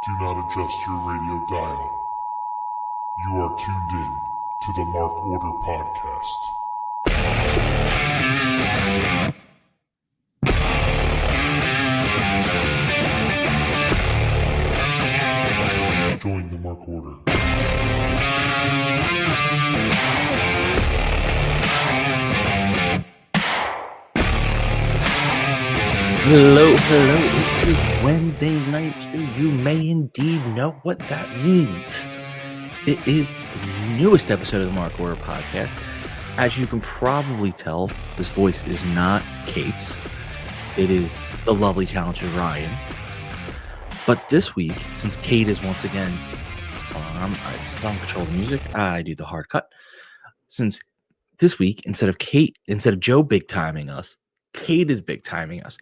Do not adjust your radio dial. You are tuned in to the Mark Order Podcast. Join the Mark Order. Hello. It is Wednesday night, so you may indeed know what that means. It is the newest episode of the Mark Order Podcast. As you can probably tell, this voice is not Kate's. It is the lovely, talented Ryan. But this week, since Kate is once again, since I'm in control of the music, I do the hard cut. Since this week, instead of Joe big timing us, Kate is big timing us.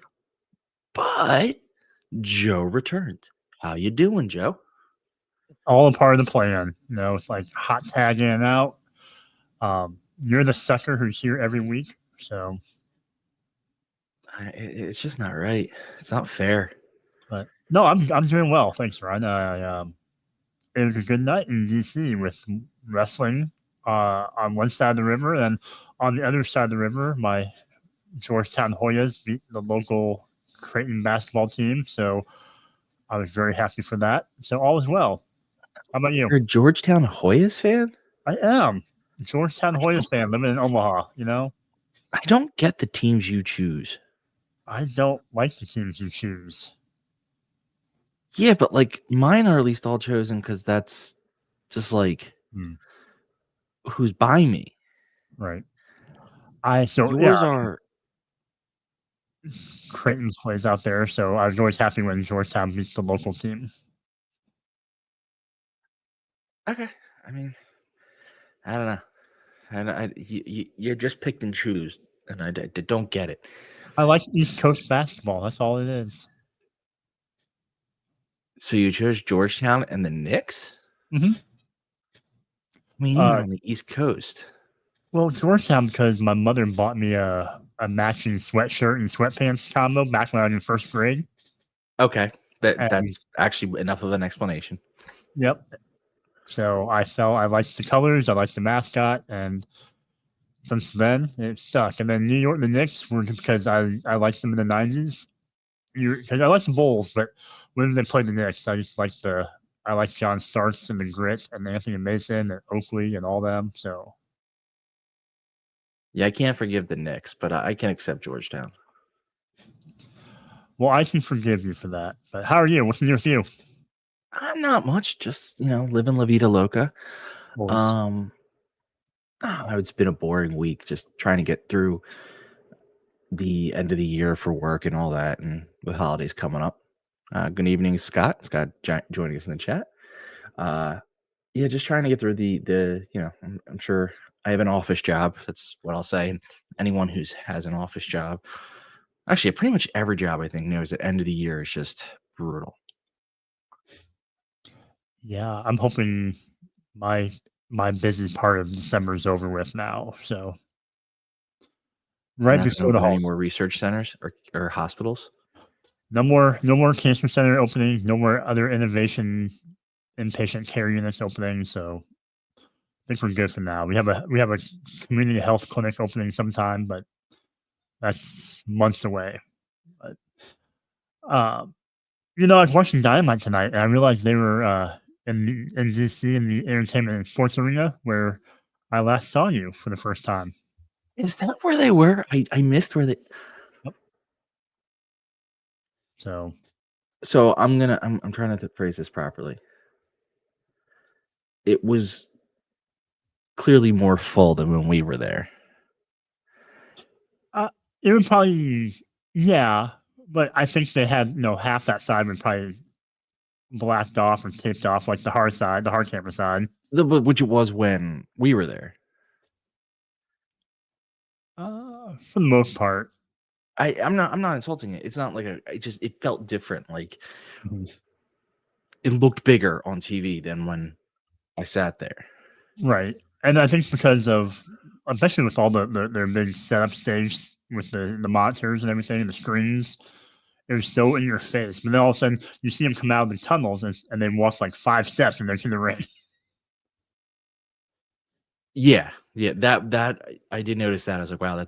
But Joe returns. How you doing, Joe? All a part of the plan. You know, it's like hot tag in and out. You're the sucker who's here every week. So it's just not right. It's not fair. But no, I'm doing well. Thanks, Ryan. It was a good night in DC with wrestling on one side of the river, and on the other side of the river, my Georgetown Hoyas beat the local Creighton basketball team. So I was very happy for that. So all is well. How about you? You're a Georgetown Hoyas fan? I am. Georgetown Hoyas fan living in Omaha, you know? I don't get the teams you choose. I don't like the teams you choose. Yeah, but like mine are at least all chosen because that's just like who's by me. Right. Yours are Creighton plays out there, so I was always happy when Georgetown beats the local team. Okay. I mean, I don't know. You're just picked and choose, and I don't get it. I like East Coast basketball. That's all it is. So you chose Georgetown and the Knicks? Mm-hmm. I mean, you're on the East Coast. Well, Georgetown because my mother bought me a matching sweatshirt and sweatpants combo back when I was in first grade. Okay. That's actually enough of an explanation. Yep. So I liked the colors, I liked the mascot, and since then it stuck. And then New York, the Knicks were because I liked them in the 90s. Because I like the Bulls, but when they played the Knicks, I just liked I like John Starks and the Grit and Anthony Mason and Oakley and all them. So yeah, I can't forgive the Knicks, but I can accept Georgetown. Well, I can forgive you for that. But how are you? What's new with you? I'm not much, just living La Vida Loca. It's been a boring week, just trying to get through the end of the year for work and all that, and with holidays coming up. Good evening, Scott. Scott joining us in the chat. Yeah, just trying to get through the I'm sure I have an office job. That's what I'll say. And anyone who has an office job, actually, pretty much every job I think knows that end of the year is just brutal. Yeah, I'm hoping my busy part of December is over with now. So right before the any more research centers or hospitals. No more cancer center opening. No more other innovation inpatient care units opening. So I think we're good for now. We have a community health clinic opening sometime, but that's months away. But I was watching Dynamite tonight, and I realized they were in DC in the entertainment and sports arena where I last saw you for the first time. Is that where they were? I missed where they. Yep. So I'm trying to phrase this properly. It was clearly more full than when we were there. It would probably, yeah, but I think they had half that side would probably blacked off or taped off, like the hard camera side, which it was when we were there. For the most part, I'm not insulting it. It's not like it felt different. Like it looked bigger on TV than when I sat there. Right, and I think because of, especially with all their big setup stage with the monitors and everything, and the screens, It was so in your face. But then all of a sudden, you see them come out of the tunnels and they walk like 5 steps and they're to the ring. Yeah, that I did notice that. I was like, wow,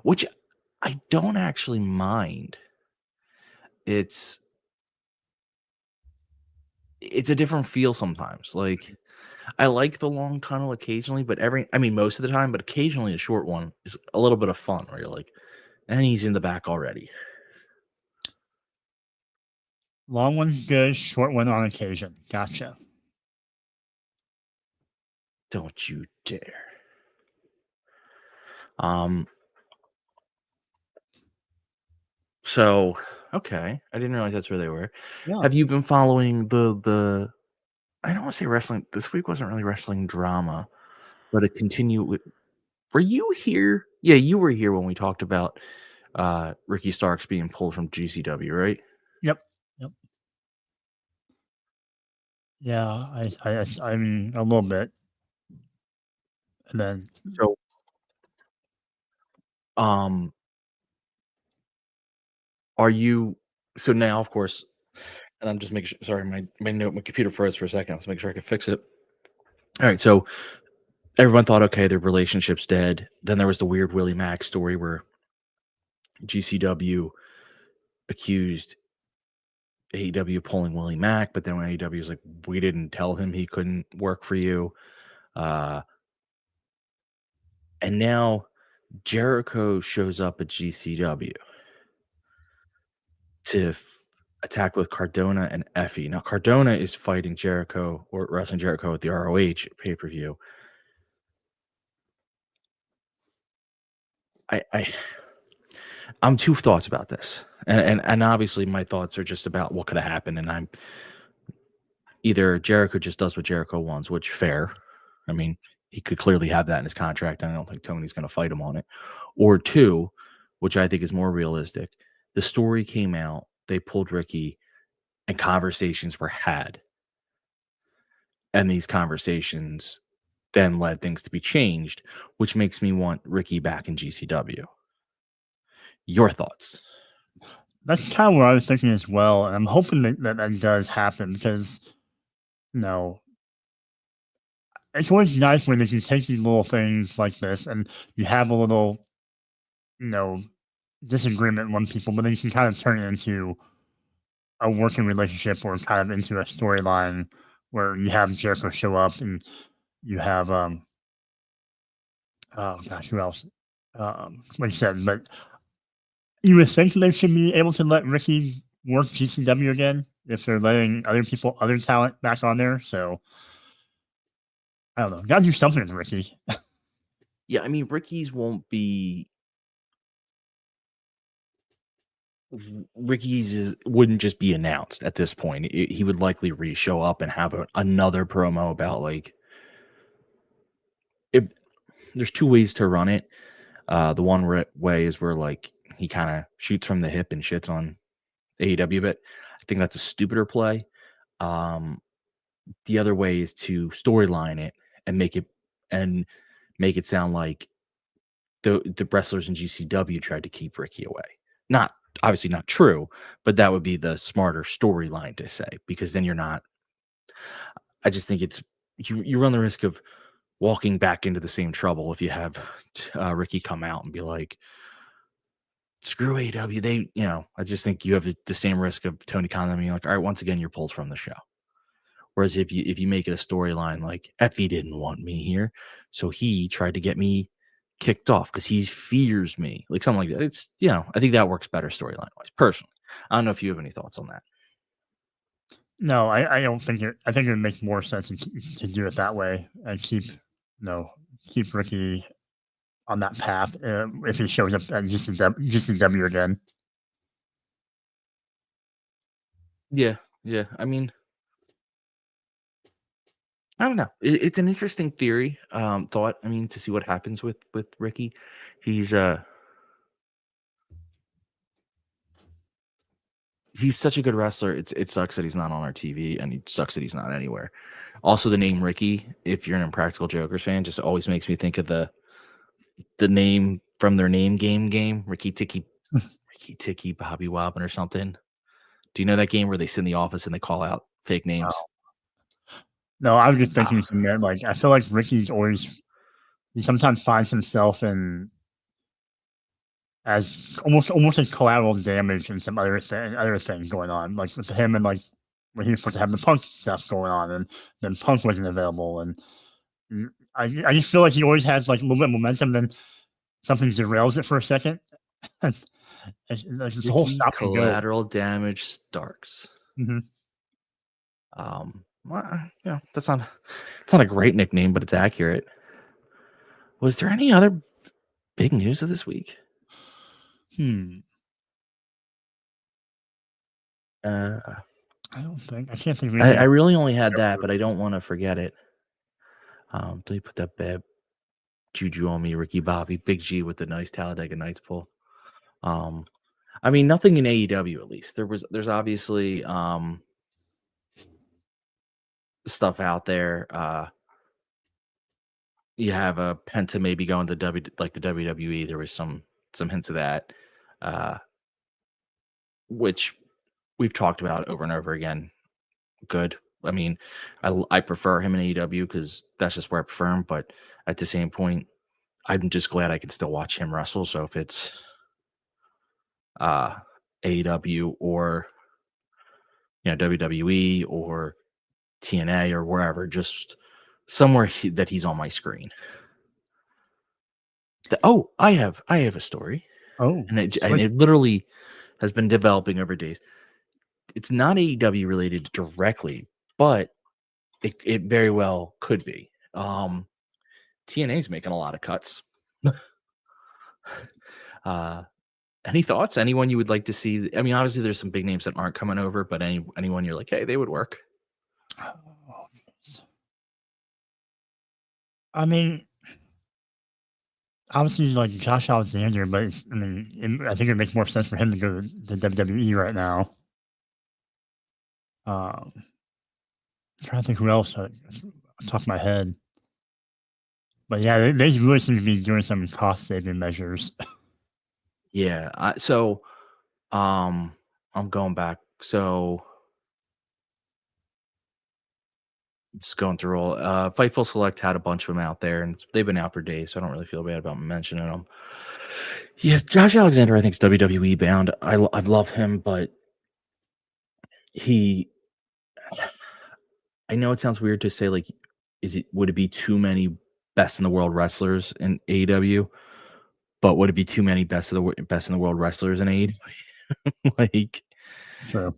which I don't actually mind. It's a different feel sometimes. Like, I like the long tunnel occasionally, but most of the time, but occasionally a short one is a little bit of fun where you're like, and he's in the back already. Long one's good, short one on occasion. Gotcha. Don't you dare. So, okay, I didn't realize that's where they were. Yeah. Have you been following the I don't want to say wrestling. This week wasn't really wrestling drama, but it continued. Were you here? Yeah, you were here when we talked about Ricky Starks being pulled from GCW, right? Yep. Yeah, I mean a little bit. And then So, are you? So now, of course, and I'm just making sure. Sorry, my computer froze for a second. Let's make sure I can fix it. All right, so everyone thought, okay, their relationship's dead. Then there was the weird Willie Mack story where GCW accused AEW pulling Willie Mack, but then when AEW was like, we didn't tell him he couldn't work for you. And now Jericho shows up at GCW to attack with Cardona and Effie. Now, Cardona is fighting Jericho or wrestling Jericho at the ROH pay-per-view. I'm two thoughts about this. And obviously my thoughts are just about what could have happened. And I'm either Jericho just does what Jericho wants, which fair. I mean, he could clearly have that in his contract, and I don't think Tony's going to fight him on it. Or two, which I think is more realistic, the story came out, they pulled Ricky, and conversations were had. And these conversations then led things to be changed, which makes me want Ricky back in GCW. Your thoughts? that's kind of what I was thinking as well. And I'm hoping that does happen because, it's always nice when they can take these little things like this and you have a little, disagreement with people, but then you can kind of turn it into a working relationship or kind of into a storyline where you have Jericho show up and you have, oh gosh, who else? Like you said, but you would think they should be able to let Ricky work GCW again if they're letting other talent back on there. So I don't know. Got to do something with Ricky. Yeah, I mean, Ricky's wouldn't just be announced at this point. He would likely show up and have another promo about like, if there's two ways to run it. The one way is where like he kind of shoots from the hip and shits on AEW, but I think that's a stupider play. The other way is to storyline it and make it sound like the wrestlers in GCW tried to keep Ricky away. Obviously not true, but that would be the smarter storyline to say, because then you're not. I just think it's you run the risk of walking back into the same trouble if you have Ricky come out and be like, screw AEW. I just think you have the same risk of Tony Khan being like, all right, once again, you're pulled from the show. Whereas if you make it a storyline like Effie didn't want me here, so he tried to get me kicked off because he fears me, like something like that. It's I think that works better storyline wise. Personally, I don't know if you have any thoughts on that. No, I don't think it. I think it would make more sense to do it that way and keep Ricky on that path if he shows up at GCW again. Yeah. I mean, I don't know. It's an interesting theory, thought. I mean, to see what happens with Ricky. He's such a good wrestler. It sucks that he's not on our TV, and it sucks that he's not anywhere. Also, the name Ricky, if you're an Impractical Jokers fan, just always makes me think of the name from their name game, Ricky Tikki Ricky Ticky, Bobby Wobbin or something. Do you know that game where they sit in the office and they call out fake names? No, I was just thinking from that. Like, I feel like Ricky's always, he sometimes finds himself in as almost like collateral damage and some other things going on, like with him and like when he was supposed to have the Punk stuff going on, and then Punk wasn't available, and I just feel like he always has like a little bit of momentum, then something derails it for a second. The whole stop and go. Collateral damage Starks. Mm-hmm. Well, yeah, it's not a great nickname, but it's accurate. Was there any other big news of this week? I don't think. I can't think. I really only had that, but I don't want to forget it. Do you put that bad juju on me, Ricky Bobby, Big G with the nice Talladega Nights pull? I mean, nothing in AEW at least. There's obviously stuff out there. You have a Penta maybe going to the WWE. There was some hints of that, which we've talked about over and over again. Good. I mean, I prefer him in AEW because that's just where I prefer him. But at the same point, I'm just glad I can still watch him wrestle. So if it's AEW or WWE or TNA or wherever, just somewhere that he's on my screen. I have a story. And it literally has been developing over days. It's not AEW related directly, but it very well could be. TNA's making a lot of cuts. Any thoughts? Anyone you would like to see? I mean, obviously there's some big names that aren't coming over, but anyone you're like, hey, they would work. I mean, obviously, like Josh Alexander, but I think it makes more sense for him to go to the WWE right now. I'm trying to think who else on top of my head. But yeah, they really seem to be doing some cost saving measures. Yeah. I'm going back. So just going through all Fightful Select had a bunch of them out there, and they've been out for days, so I don't really feel bad about mentioning them. Yes, Josh Alexander, I think, is WWE bound. I love him, but I know it sounds weird to say, like, would it be too many best in the world wrestlers in AEW? But would it be too many best in the world wrestlers in AEW? Like, True.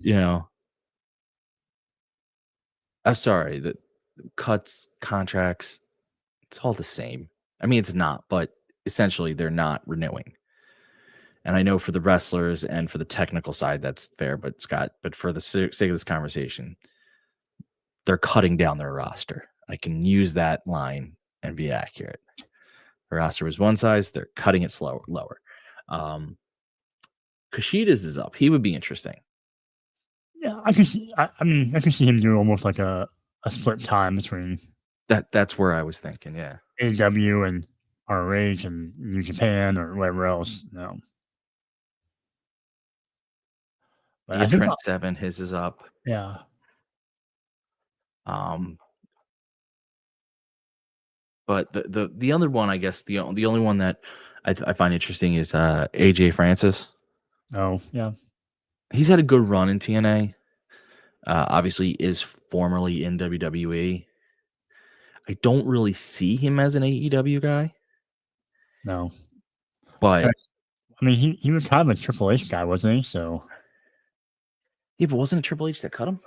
I'm sorry, the cuts, contracts, it's all the same. I mean, it's not, but essentially they're not renewing. And I know for the wrestlers and for the technical side, that's fair. But Scott, for the sake of this conversation, they're cutting down their roster. I can use that line and be accurate. The roster was one size, they're cutting it lower. Kushida's is up. He would be interesting. Yeah, I can see. I can see him do almost like a split time between that. That's where I was thinking. Yeah, AEW and ROH and New Japan or wherever else. No. But yeah, Trent 7, his is up. Yeah. But the other one, I guess the only one that I find interesting is AJ Francis. Oh yeah, he's had a good run in TNA. Obviously, is formerly in WWE. I don't really see him as an AEW guy. No, but I mean, he was kind of a Triple H guy, wasn't he? So yeah, but wasn't it Triple H that cut him?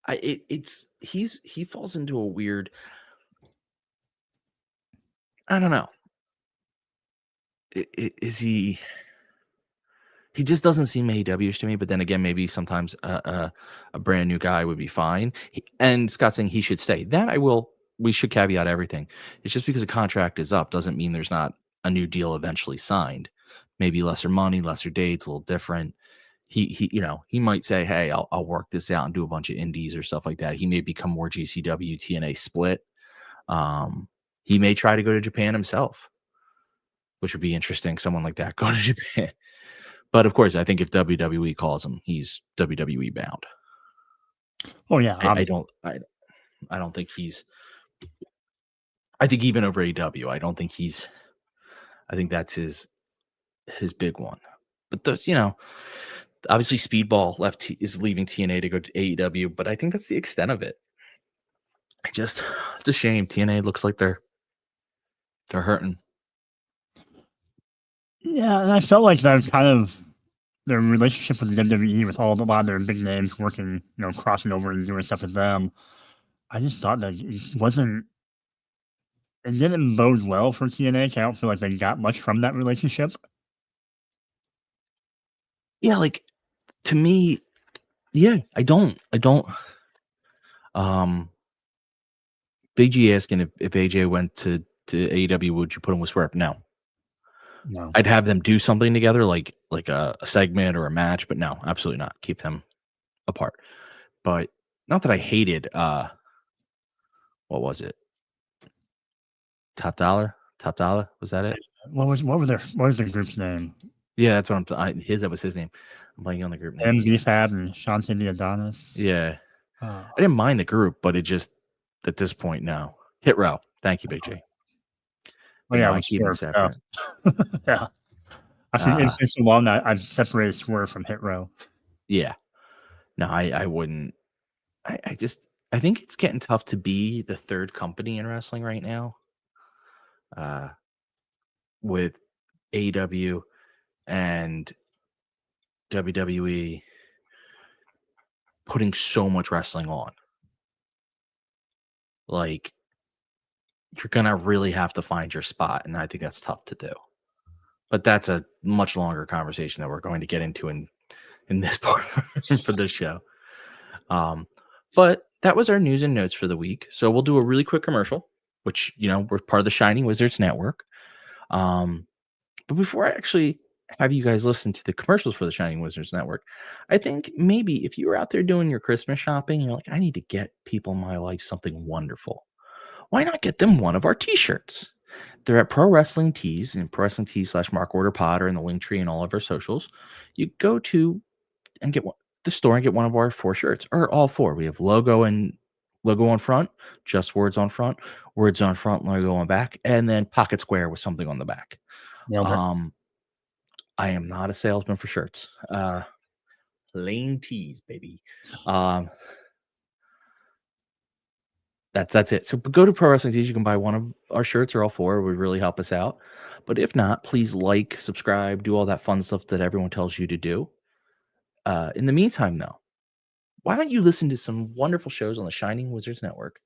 He falls into a weird. I don't know. Is he? He just doesn't seem AEW-ish to me. But then again, maybe sometimes a brand new guy would be fine. And Scott's saying he should stay. That we should caveat everything. It's just because a contract is up doesn't mean there's not a new deal eventually signed. Maybe lesser money, lesser dates, a little different. He might say, hey, I'll work this out and do a bunch of indies or stuff like that. He may become more GCW, TNA split. He may try to go to Japan himself. which would be interesting. Someone like that going to Japan. But of course, I think if WWE calls him, he's WWE bound. Oh yeah, I don't think he's. I think even over AEW, I don't think he's. I think that's his big one. But those, obviously Speedball is leaving TNA to go to AEW, but I think that's the extent of it. It's a shame. TNA looks like they're hurting. Yeah, and I felt like that was kind of their relationship with the WWE, with a lot of their big names working, crossing over and doing stuff with them. I just thought that it didn't bode well for TNA. I don't feel like they got much from that relationship. Yeah, like to me, yeah, I don't. Big G asking if AJ went to AEW, would you put him with Swerve? No. I'd have them do something together, like a segment or a match, but no, absolutely not. Keep them apart. But not that I hated. What was it? Top Dollar? Was that it? What was the group's name? Yeah, that's what that was his name. I'm blanking on the group name. MD-Fab and Shantae the Adonis. Yeah. I didn't mind the group, but it just, at this point, no. Hit Row. Thank you, Big J. Oh, yeah, I keep it separate. Yeah. I think it's been so long that I've separated Swerve from Hit Row. Yeah. No, I wouldn't. I think it's getting tough to be the third company in wrestling right now. With AEW and WWE putting so much wrestling on. Like, you're going to really have to find your spot, and I think that's tough to do. But that's a much longer conversation that we're going to get into in this part for this show. But that was our news and notes for the week. So we'll do a really quick commercial, which, we're part of the Shining Wizards Network. But before I actually have you guys listen to the commercials for the Shining Wizards Network, I think maybe if you were out there doing your Christmas shopping, you're like, I need to get people in my life something wonderful. Why not get them one of our t-shirts? They're at Pro Wrestling Tees and Pro Wrestling Tees /MarkOrderPod or in the link tree and all of our socials. You go to and get the store and get one of our 4 shirts, or all 4. We have logo on front, just words on front, logo on back, and then pocket square with something on the back. I am not a salesman for shirts. Lane tees, baby. That's it. So go to Pro Wrestling Tees. You can buy one of our shirts or all 4. It would really help us out. But if not, please like, subscribe, do all that fun stuff that everyone tells you to do. In the meantime, though, why don't you listen to some wonderful shows on the Shining Wizards Network,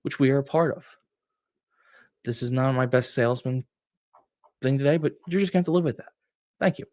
which we are a part of. This is not my best salesman thing today, but you're just going to have to live with that. Thank you.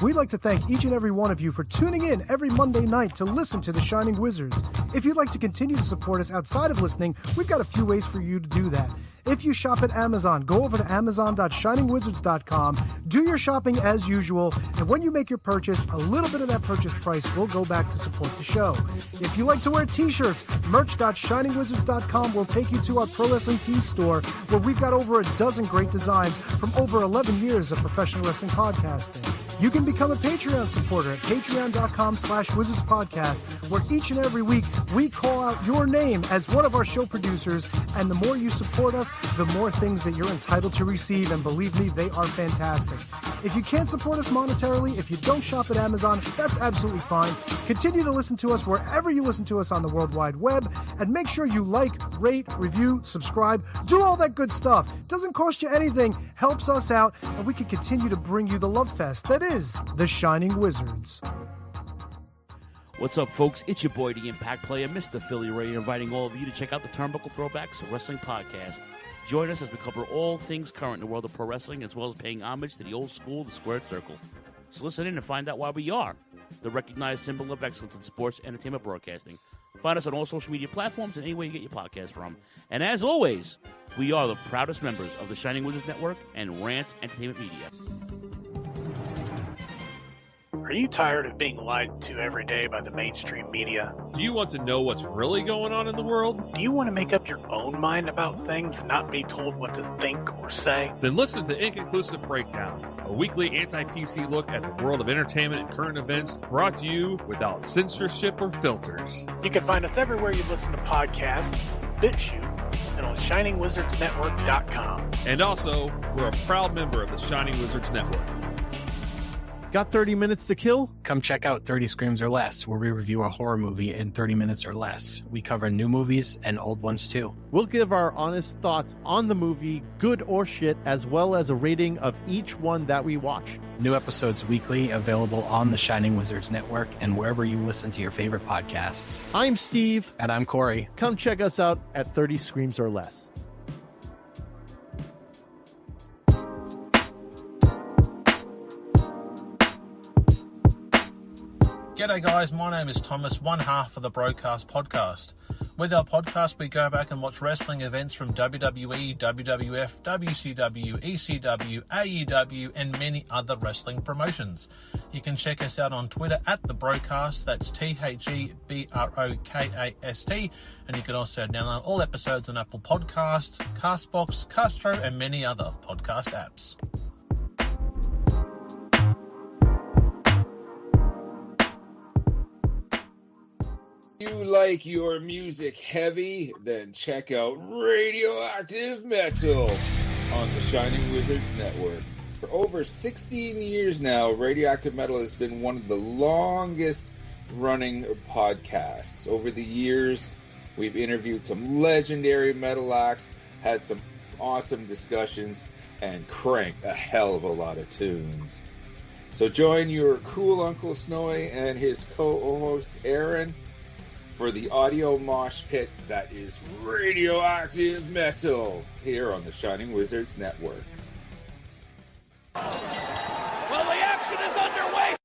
We'd like to thank each and every one of you for tuning in every Monday night to listen to The Shining Wizards. If you'd like to continue to support us outside of listening, we've got a few ways for you to do that. If you shop at Amazon, go over to amazon.shiningwizards.com, do your shopping as usual, and when you make your purchase, a little bit of that purchase price will go back to support the show. If you like to wear t-shirts, merch.shiningwizards.com will take you to our Pro Wrestling Tees store, where we've got over a dozen great designs from over 11 years of professional wrestling podcasting. You can become a Patreon supporter at patreon.com/wizardspodcast, where each and every week we call out your name as one of our show producers, and the more you support us, the more things that you're entitled to receive, and believe me, they are fantastic. If you can't support us monetarily, if you don't shop at Amazon, that's absolutely fine. Continue to listen to us wherever you listen to us on the World Wide Web, and make sure you like, rate, review, subscribe, do all that good stuff. Doesn't cost you anything, helps us out, and we can continue to bring you the love fest that is The Shining Wizards. What's up, folks? It's your boy, the Impact Player, Mr. Philly Ray, inviting all of you to check out the Turnbuckle Throwbacks Wrestling Podcast. Join us as we cover all things current in the world of pro wrestling, as well as paying homage to the old school, the squared circle. So listen in and find out why we are the recognized symbol of excellence in sports entertainment broadcasting. Find us on all social media platforms and anywhere you get your podcast from. And as always, we are the proudest members of the Shining Wizards Network and Rant Entertainment Media. Are you tired of being lied to every day by the mainstream media? Do you want to know what's really going on in the world? Do you want to make up your own mind about things and not be told what to think or say? Then listen to Inconclusive Breakdown, a weekly anti-PC look at the world of entertainment and current events, brought to you without censorship or filters. You can find us everywhere you listen to podcasts, BitChute, and on ShiningWizardsNetwork.com. And also, we're a proud member of the Shining Wizards Network. Got 30 minutes to kill? Come check out 30 Screams or Less, where we review a horror movie in 30 minutes or less. We cover new movies and old ones too. We'll give our honest thoughts on the movie, good or shit, as well as a rating of each one that we watch. New episodes weekly, available on the Shining Wizards Network and wherever you listen to your favorite podcasts. I'm Steve. And I'm Corey. Come check us out at 30 Screams or Less. G'day guys, my name is Thomas, one half of the Broadcast Podcast. With our podcast, we go back and watch wrestling events from WWE, WWF, WCW, ECW, AEW, and many other wrestling promotions. You can check us out on Twitter at The Broadcast, that's TheBrokast, and you can also download all episodes on Apple Podcast, Castbox, Castro, and many other podcast apps. If you like your music heavy, then check out Radioactive Metal on the Shining Wizards Network. For over 16 years now, Radioactive Metal has been one of the longest running podcasts. Over the years, we've interviewed some legendary metal acts, had some awesome discussions, and cranked a hell of a lot of tunes. So join your cool Uncle Snowy and his co-host Aaron for the audio mosh pit that is Radioactive Metal here on the Shining Wizards Network. Well, the action is underway.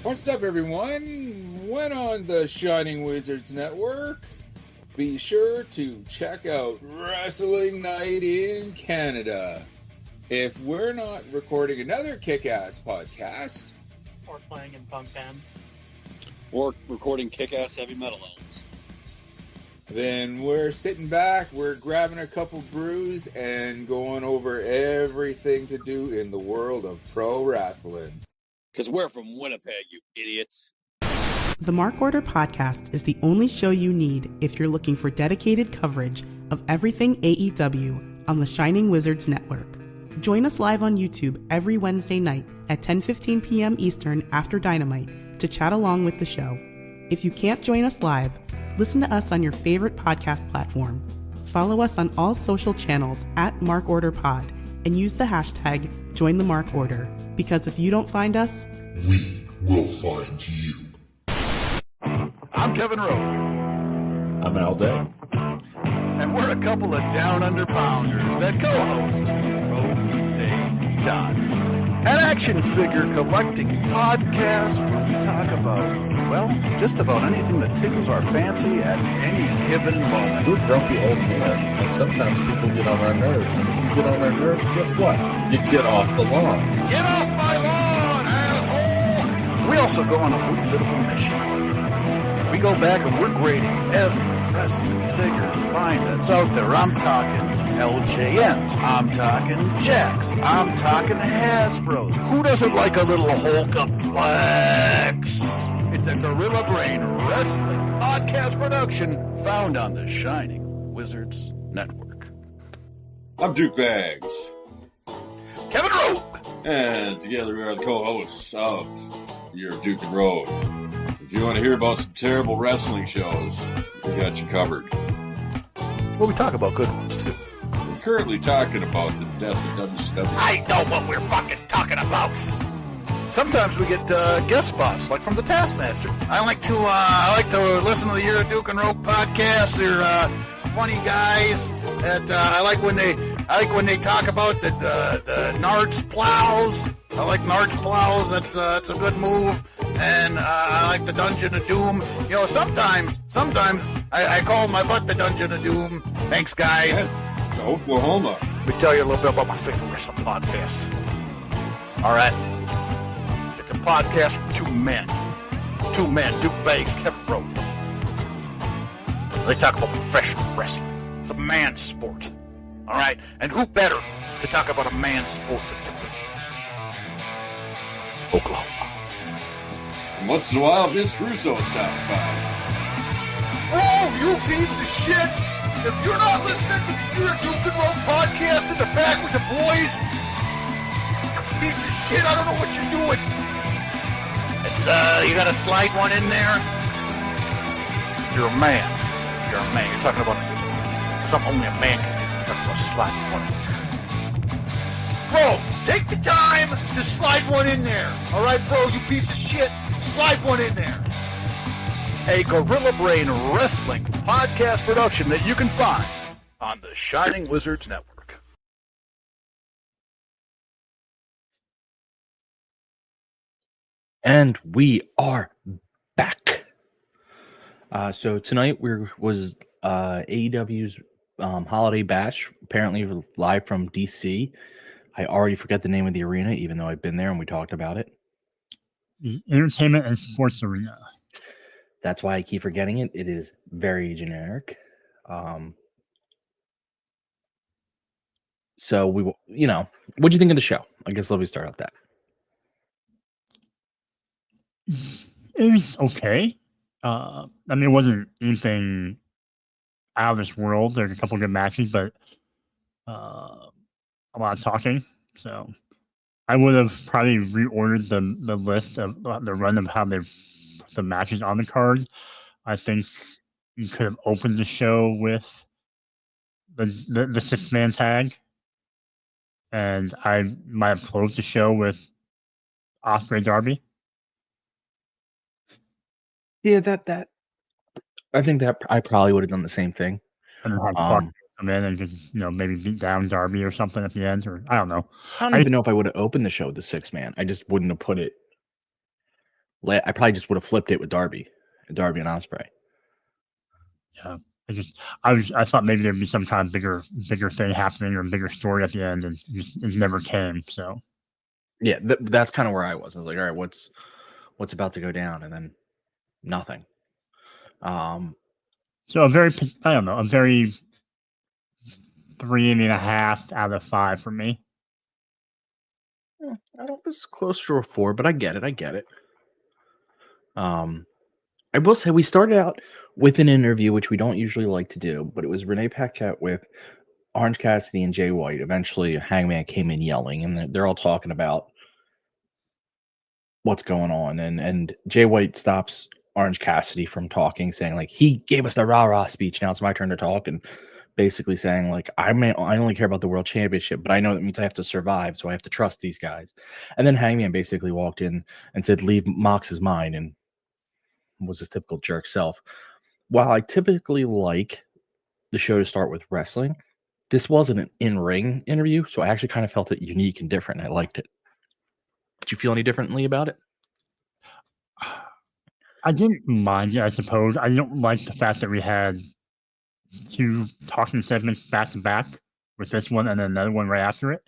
What's up, everyone? When on the Shining Wizards Network, be sure to check out Wrestling Night in Canada. If we're not recording another kick-ass podcast, Or playing in punk bands. Or recording kick-ass heavy metal albums, then we're sitting back, we're grabbing a couple brews, and going over everything to do in the world of pro wrestling. because we're from Winnipeg, you idiots. The Mark Order Podcast is the only show you need if you're looking for dedicated coverage of everything AEW on the Shining Wizards Network. Join us live on YouTube every Wednesday night at 10:15 p.m. Eastern after Dynamite to chat along with the show. If you can't join us live, listen to us on your favorite podcast platform. Follow us on all social channels at Mark Order Pod and use the hashtag #JoinTheMarkOrder, because if you don't find us, we will find you. I'm Kevin Rogue. I'm Al Day. And we're a couple of down under pounders that co-host Rogue Day Dots, an action figure collecting podcast where we talk about, well, just about anything that tickles our fancy at any given moment. We're grumpy old men, and sometimes people get on our nerves. And when you get on our nerves, guess what? You get off the lawn. Get off my lawn, asshole! We also go on a little bit of a mission. We go back and we're grading every wrestling figure line that's out there. I'm talking LJNs. I'm talking Jacks. I'm talking Hasbros. Who doesn't like a little Hulkaplex? It's a Gorilla Brain Wrestling podcast production found on the Shining Wizards Network. I'm Duke Bags. Kevin Rowe. And together we are the co-hosts of Your Duke and Road. If you want to hear about some terrible wrestling shows, we got you covered. Well, we talk about good ones, too. We're currently talking about the death of WCW. I know what we're fucking talking about. Sometimes we get guest spots, like from the Taskmaster. I like to listen to the Your Duke and Rope podcast. They're funny guys. I like when they talk about the Nards plows. I like Nards plows. That's a good move. And I like the Dungeon of Doom. You know, sometimes I call my butt the Dungeon of Doom. Thanks, guys. to Oklahoma. Let me tell you a little bit about my favorite wrestling podcast. All right? It's a podcast from two men. Duke Banks, Kevin Rowe. They talk about professional wrestling. It's a man's sport. All right? And who better to talk about a man's sport than two men? Oklahoma. And once in a while, Vince Russo stops by. Whoa, you piece of shit! If you're not listening to the Year Duke and Rope podcast in the back with the boys, you piece of shit, I don't know what you're doing. It's, you gotta slide one in there. If you're a man, you're talking about something only a man can do. You're talking about sliding one in there. Bro, take the time to slide one in there. All right, bro, you piece of shit, slide one in there. A Gorilla Brain Wrestling podcast production that you can find on the Shining Wizards Network. And we are back. So tonight was AEW's Holiday Bash, apparently live from DC. I already forget the name of the arena, even though I've been there and we talked about it. The Entertainment and Sports Arena. That's why I keep forgetting it. It is very generic. So we will, what'd you think of the show? I guess let me start off that. It was okay. I mean, it wasn't anything out of this world. There's a couple good matches, but a lot of talking. So I would have probably reordered the list of the run of how the matches on the card. I think you could have opened the show with the 6-man tag, and I might have closed the show with Ospreay Darby. Yeah, that I think that I probably would have done the same thing. And have Clark come in and just maybe beat down Darby or something at the end, or I don't know. I don't even know if I would have opened the show with the 6-man. I just wouldn't have put it. I probably just would have flipped it with Darby and Ospreay. Yeah, I thought maybe there'd be some kind of bigger thing happening or bigger story at the end, and it never came. So yeah, that's kind of where I was. I was like, all right, what's about to go down, and then nothing. So a very 3.5 out of 5 for me. I don't was close to a 4, but I get it. I will say we started out with an interview, which we don't usually like to do, but it was Renee Paquette with Orange Cassidy and Jay White. Eventually, Hangman came in yelling, and they're all talking about what's going on, and Jay White stops Orange Cassidy from talking, saying like he gave us the rah-rah speech. Now it's my turn to talk, and basically saying like I only care about the world championship, but I know that means I have to survive, so I have to trust these guys. And then Hangman basically walked in and said, "Leave Mox's mind," and was his typical jerk self. While I typically like the show to start with wrestling, this wasn't an in-ring interview, so I actually kind of felt it unique and different, and I liked it. Did you feel any differently about it? I didn't mind it, I suppose. I don't like the fact that we had 2 talking segments back to back with this one and then another one right after it.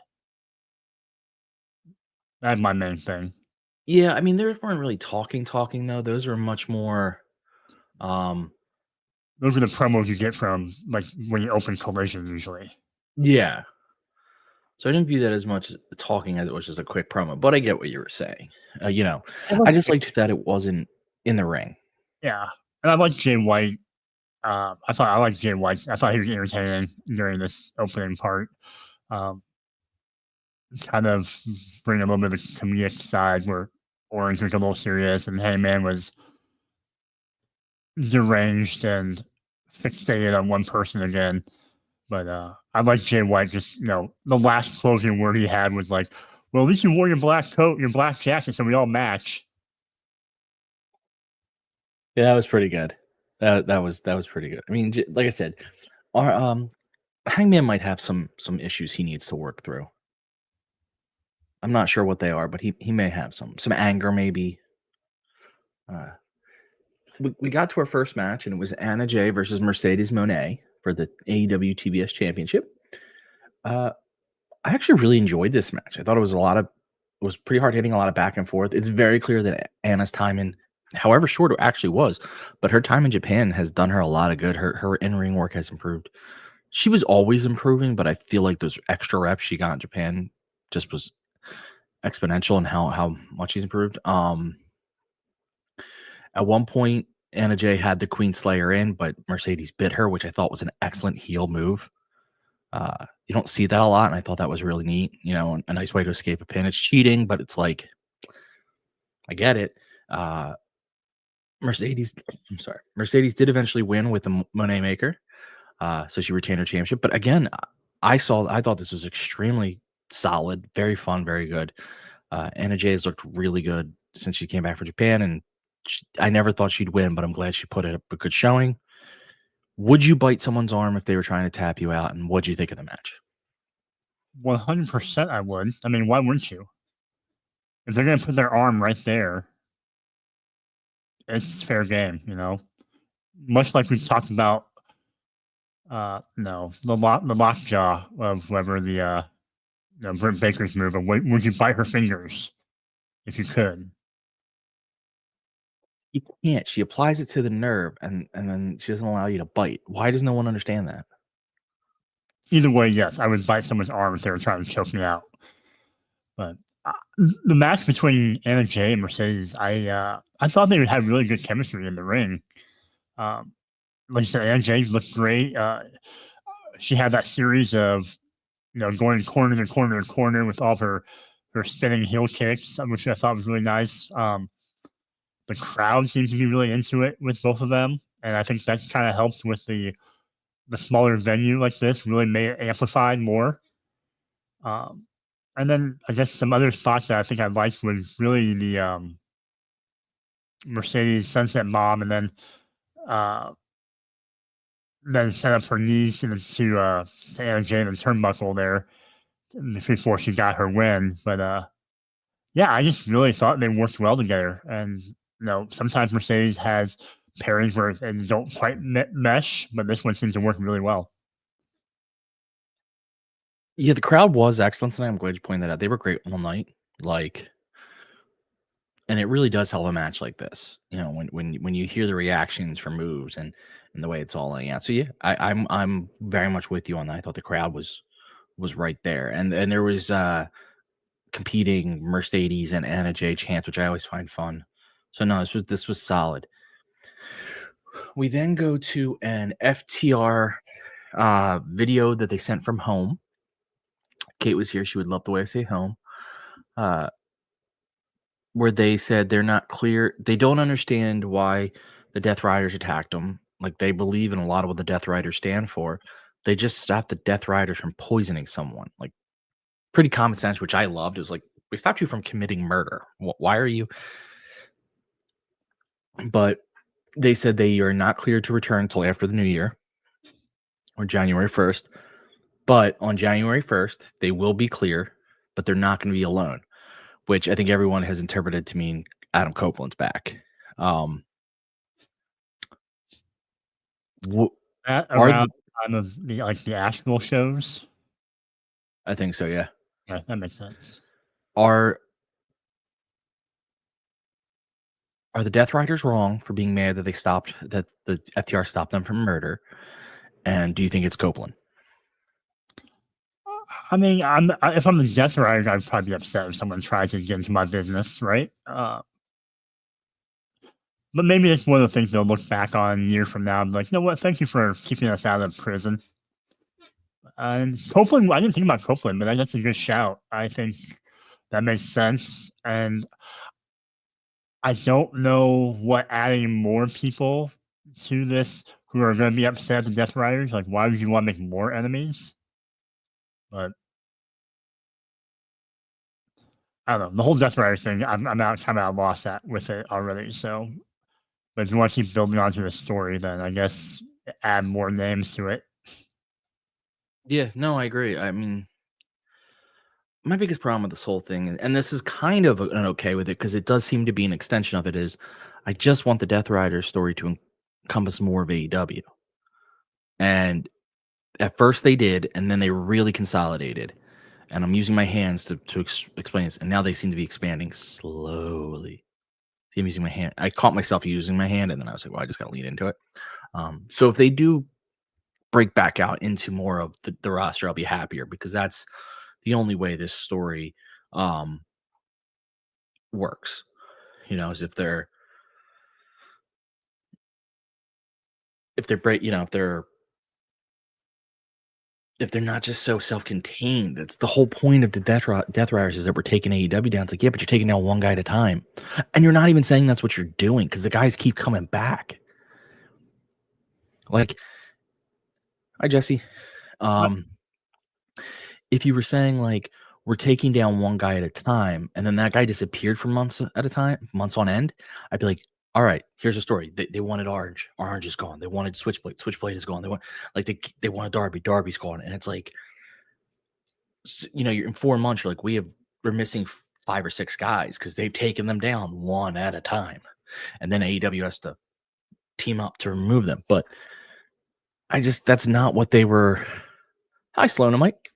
That's my main thing. Yeah, I mean, there weren't really talking though. Those are much more. Those are the promos you get from like when you open Collision usually. Yeah. So I didn't view that as much talking as it was just a quick promo, but I get what you were saying. I just liked that it wasn't in the ring. Yeah, and I like Jay White. I liked Jay White. I thought he was entertaining during this opening part. Kind of bring a little bit of a comedic side where Orange was a little serious and Heyman was deranged and fixated on one person again. But I like Jay White. Just the last closing word he had was like, "Well, at least you wore your black coat, your black jacket, so we all match." Yeah, that was pretty good. That was pretty good. I mean, like I said, our Hangman might have some issues he needs to work through. I'm not sure what they are, but he may have some anger, maybe. We got to our first match, and it was Anna Jay versus Mercedes Moné for the AEW TBS Championship. I actually really enjoyed this match. I thought it was pretty hard hitting, a lot of back and forth. It's very clear that Anna's time in, however short it actually was, but her time in Japan has done her a lot of good. Her in-ring work has improved. She was always improving, but I feel like those extra reps she got in Japan just was exponential in how much she's improved. At one point, Anna Jay had the Queen Slayer in, but Mercedes bit her, which I thought was an excellent heel move. You don't see that a lot, and I thought that was really neat. You know, a nice way to escape a pin. It's cheating, but it's like, I get it. Mercedes did eventually win with the Monet Maker, so she retained her championship. But again, I thought this was extremely solid, very fun, very good. Anna Jay has looked really good since she came back from Japan, and I never thought she'd win, but I'm glad she put it up a good showing. Would you bite someone's arm if they were trying to tap you out, and what'd you think of the match? 100% I would. I mean, why wouldn't you? If they're going to put their arm right there, it's fair game, you know? Much like we've talked about, the lockjaw of whoever Britt Baker's move. Would you bite her fingers if you could? You can't. She applies it to the nerve, and then she doesn't allow you to bite. Why does no one understand that? Either way, yes, I would bite someone's arm if they were trying to choke me out. But the match between Anna Jay and Mercedes, I thought they had really good chemistry in the ring. Like I said, Anna Jay looked great. She had that series of going corner to corner to corner with all of her spinning heel kicks, which I thought was really nice. The crowd seemed to be really into it with both of them, and I think that kind of helped with the smaller venue like this, really made it amplified more. And then I guess some other spots that I think I liked was really the Mercedes Sunset Bomb, and then set up her knees to Anna Jay in the turnbuckle there before she got her win. But yeah, I just really thought they worked well together. And sometimes Mercedes has pairings where they don't quite mesh, but this one seems to work really well. Yeah, the crowd was excellent tonight. I'm glad you pointed that out. They were great all night. And it really does help a match like this. When you hear the reactions for moves and the way it's all laying out. So yeah, I'm very much with you on that. I thought the crowd was right there, and there was competing Mercedes and Anna Jay chants, which I always find fun. So no, this was solid. We then go to an FTR video that they sent from home. Kate was here. She would love the way I say home. Where they said they're not clear. They don't understand why the Death Riders attacked them. Like, they believe in a lot of what the Death Riders stand for. They just stopped the Death Riders from poisoning someone. Like, pretty common sense, which I loved. It was like, we stopped you from committing murder. Why are you? But they said they are not cleared to return until after the new year or January 1st. But on January 1st, they will be clear, but they're not going to be alone, which I think everyone has interpreted to mean Adam Copeland's back. Around the time of the Asheville shows? I think so, yeah. Yeah, that makes sense. Are the Death Riders wrong for being mad that that the FTR stopped them from murder? And do you think it's Copeland? I mean, if I'm the Death Riders, I'd probably be upset if someone tried to get into my business, right? But maybe it's one of the things they'll look back on a year from now and be like, you know what? Thank you for keeping us out of prison. And Copeland, I didn't think about Copeland, but that's a good shout. I think that makes sense. And I don't know what adding more people to this who are going to be upset at the Death Riders. Like, why would you want to make more enemies? But I don't know. The whole Death Riders thing, I'm kind of lost with it already. So, but if you want to keep building onto the story, then I guess add more names to it. Yeah, no, I agree. I mean, my biggest problem with this whole thing, and this is kind of an okay with it because it does seem to be an extension of it, is I just want the Death Riders story to encompass more of AEW. And At first they did, and then they really consolidated. And I'm using my hands to explain this, and now they seem to be expanding slowly. See, I'm using my hand. I caught myself using my hand, and then I was like, well, I just got to lean into it. So if they do break back out into more of the roster, I'll be happier, because that's the only way this story works. Is if they're break, if they're not just so self-contained. That's the whole point of the Death Riders, is that we're taking AEW down. It's like, yeah, but you're taking down one guy at a time. And you're not even saying that's what you're doing, because the guys keep coming back. Like, hi, Jesse. If you were saying, like, we're taking down one guy at a time, and then that guy disappeared for months at a time, months on end, I'd be like, all right, here's a story. They wanted Orange. Orange is gone. They wanted Switchblade. Switchblade is gone. They wanted Darby. Darby's gone. And it's like, you're in 4 months. You're like, we're missing 5 or 6 guys, because they've taken them down one at a time, and then AEW has to team up to remove them. But that's not what they were. Hi, Sloan and Mike.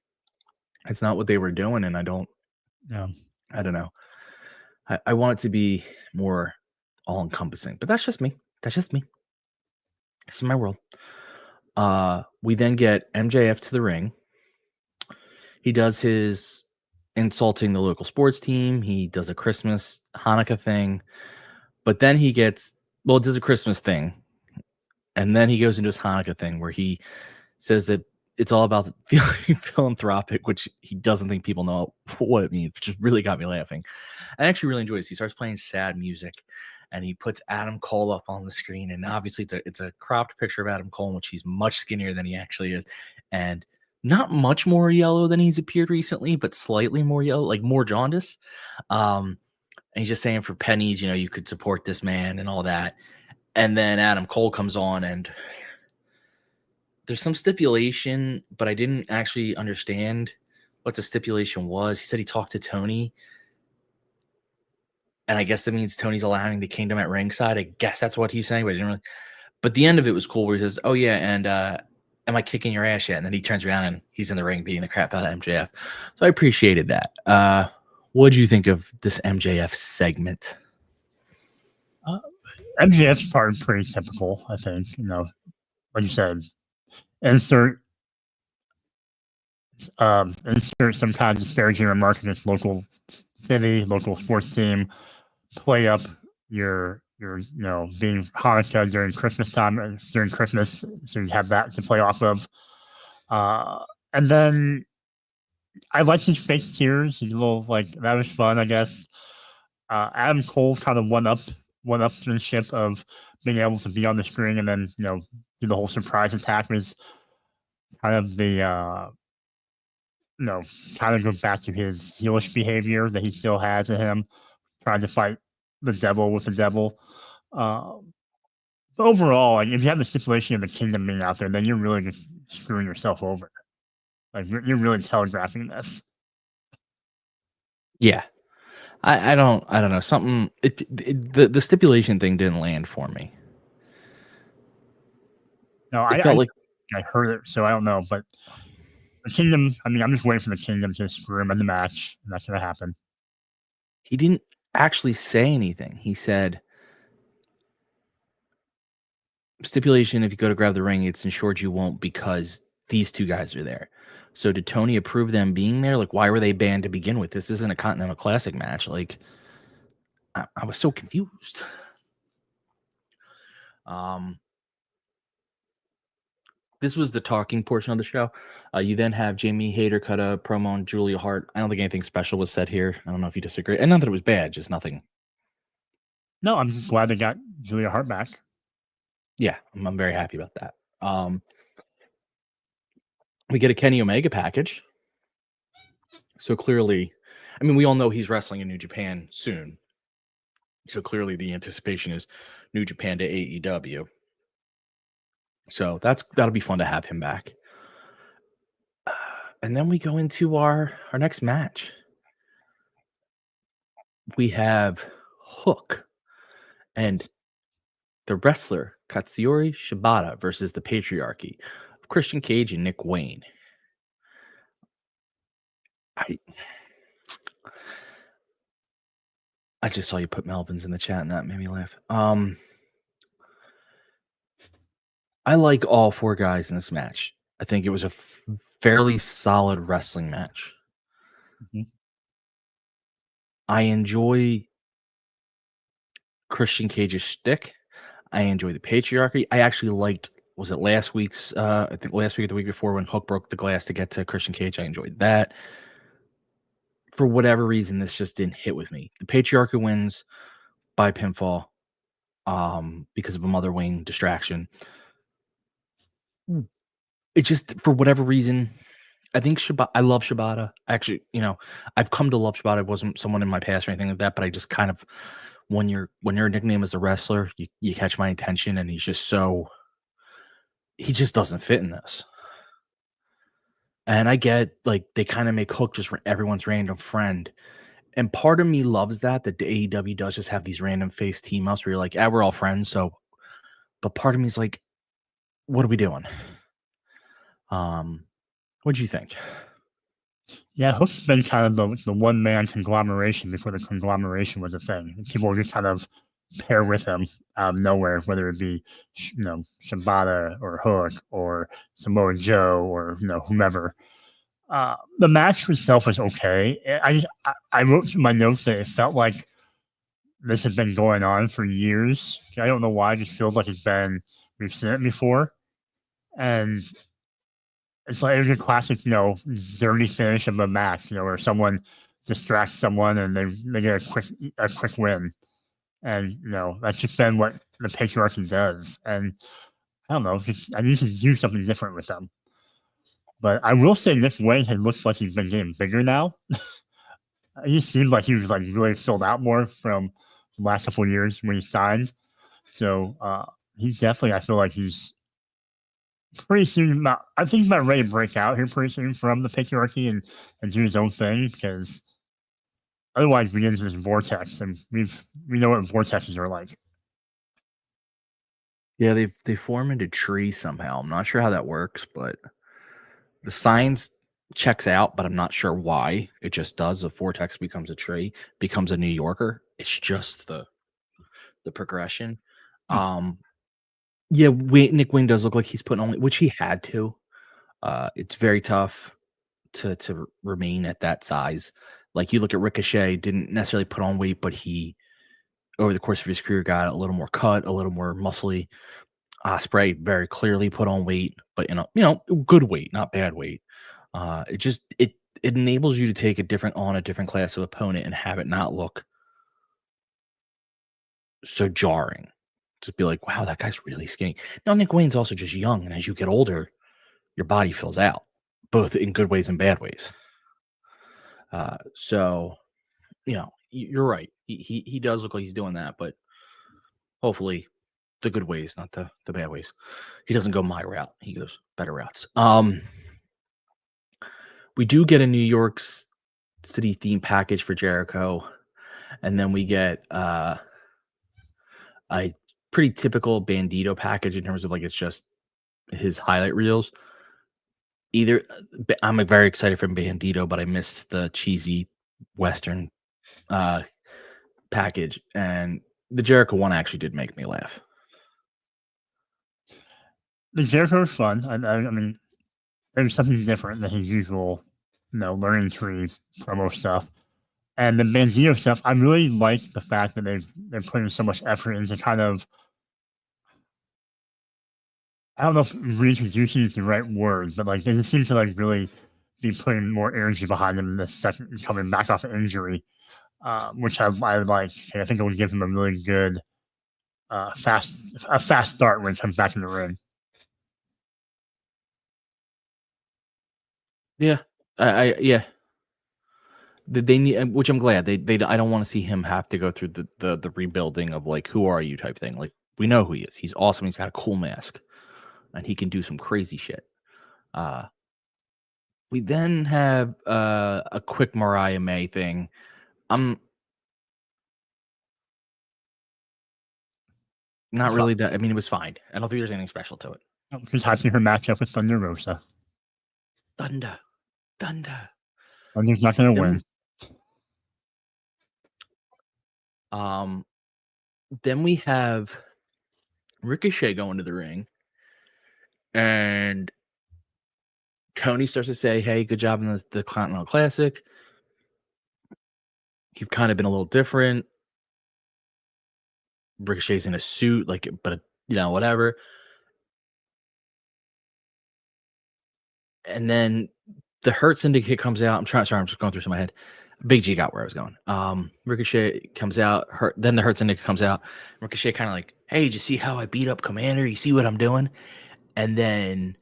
It's not what they were doing, and I don't know. I want it to be more all-encompassing, but that's just me. This is my world. We then get MJF to the ring. He does his insulting the local sports team. He does a Christmas Hanukkah thing, but then he does a Christmas thing, and then he goes into his Hanukkah thing where he says that it's all about feeling philanthropic, which he doesn't think people know what it means, which just really got me laughing. I actually really enjoy this. He starts playing sad music, and he puts Adam Cole up on the screen, and obviously it's a cropped picture of Adam Cole, in which he's much skinnier than he actually is, and not much more yellow than he's appeared recently, but slightly more yellow, like more jaundice. And he's just saying, for pennies, you could support this man and all that. And then Adam Cole comes on, and there's some stipulation, but I didn't actually understand what the stipulation was. He said he talked to Tony, and I guess that means Tony's allowing the Kingdom at ringside. I guess that's what he's saying, but I didn't really. But the end of it was cool, where he says, "Oh yeah, and am I kicking your ass yet?" And then he turns around and he's in the ring beating the crap out of MJF. So I appreciated that. What do you think of this MJF segment? MJF's part is pretty typical, I think. Like you said, insert some kind of disparaging remark against local city, local sports team, play up your being Hanukkah during Christmas time, during Christmas, so you have that to play off of. And then I like his fake tears. He's a little, like, that was fun, I guess. Adam Cole kind of one-upmanship of being able to be on the screen and then, do the whole surprise attack was kind of the, kind of goes back to his heelish behavior that he still has in him, trying to fight the devil with the devil. But overall, like, if you have the stipulation of the Kingdom being out there, then you're really just screwing yourself over. Like, you're really telegraphing this. Yeah. I don't know. Something, the stipulation thing didn't land for me. No, I heard it, so I don't know. But the Kingdom, I'm just waiting for the Kingdom to screw him in the match, and that's going to happen. He didn't actually say anything. He said, stipulation, if you go to grab the ring, it's ensured you won't, because these two guys are there. So did Tony approve them being there? Like, why were they banned to begin with? This isn't a Continental Classic match. Like, I was so confused. This was the talking portion of the show. You then have Jamie Hayter cut a promo on Julia Hart. I don't think anything special was said here. I don't know if you disagree. And not that it was bad, just nothing. No, I'm glad they got Julia Hart back. Yeah, I'm very happy about that. We get a Kenny Omega package. So clearly, we all know he's wrestling in New Japan soon. So clearly the anticipation is New Japan to AEW. So that'll be fun to have him back. And then we go into our next match. We have Hook and the wrestler Katsuyori Shibata versus the Patriarchy. Christian Cage and Nick Wayne. I just saw you put Melvin's in the chat, and that made me laugh. I like all four guys in this match. I think it was a fairly solid wrestling match. Mm-hmm. I enjoy Christian Cage's shtick. I enjoy the patriarchy. I actually liked, was it last week's, I think last week or the week before when Hook broke the glass to get to Christian Cage. I enjoyed that. For whatever reason, this just didn't hit with me. The patriarchy wins by pinfall because of a Mother Wing distraction. It just, for whatever reason, I think I love Shibata. Actually, I've come to love Shibata. It wasn't someone in my past or anything like that, but I just kind of, when your nickname is a wrestler, you catch my attention, and he just doesn't fit in this. And I get, like, they kind of make Hook just everyone's random friend. And part of me loves that the AEW does just have these random face team ups where you're like, we're all friends. So, but part of me is like, what are we doing? What'd you think? Yeah, Hook's been kind of the one-man conglomeration before the conglomeration was a thing. People would just kind of pair with him out of nowhere, whether it be, Shibata or Hook or Samoa Joe or, whomever. The match itself was okay. I wrote in my notes that it felt like this had been going on for years. I don't know why. I just feel like we've seen it before. And it's like a classic, dirty finish of a match, where someone distracts someone and they get a quick win. And, that's just been what the patriarchy does. And I don't know, I need to do something different with them. But I will say Nick Wayne looks like he's been getting bigger now. He seemed like he was like really filled out more from the last couple of years when he signed. So he definitely, I feel like he's pretty soon. I think he's about ready to break out here pretty soon from the patriarchy and do his own thing, because otherwise we get into this vortex, and we know what vortexes are like. Yeah, they form into trees somehow. I'm not sure how that works, but the science checks out, but I'm not sure why. It just does. The vortex becomes a tree, becomes a New Yorker. It's just the progression. Yeah, Nick Wayne does look like he's putting on, which he had to. It's very tough to remain at that size. Like, you look at Ricochet, didn't necessarily put on weight, but he, over the course of his career, got a little more cut, a little more muscly. Ospreay very clearly put on weight, but good weight, not bad weight. It enables you to take a different class of opponent and have it not look so jarring. Just be like, wow, that guy's really skinny. Now, Nick Wayne's also just young, and as you get older, your body fills out, both in good ways and bad ways. So, you're right. He does look like he's doing that, but hopefully the good ways, not the bad ways. He doesn't go my route. He goes better routes. We do get a New York City theme package for Jericho, and then we get a pretty typical Bandito package in terms of, like, it's just his highlight reels. I'm very excited for Bandito, but I missed the cheesy Western package, and the Jericho one actually did make me laugh. The Jericho was fun. I mean, it was something different than his usual, learning tree promo stuff. And the Bandito stuff, I really like the fact that they're putting so much effort into kind of, I don't know if reintroducing is the right word, but like they just seem to like really be putting more energy behind him in this second coming back off an injury, which I like. And I think it would give him a really good fast start when he comes back in the ring. Yeah, yeah. They need, which I'm glad they. I don't want to see him have to go through the rebuilding of, like, who are you type thing. Like, we know who he is. He's awesome. He's got a cool mask, and he can do some crazy shit. We then have a quick Mariah May thing. I'm not really that. I mean, it was fine. I don't think there's anything special to it. She's hyping her matchup with Thunder Rosa. Thunder. Thunder's not going to win. Then we have Ricochet going to the ring, and Tony starts to say, "Hey, good job in the Continental Classic. You've kind of been a little different." Ricochet's in a suit, but whatever. And then the Hurt Syndicate comes out. I'm just going through some of my head. Big G got where I was going. Ricochet comes out. Then the Hurt Syndicate comes out. Ricochet kind of like, "Hey, did you see how I beat up Commander? You see what I'm doing?" And then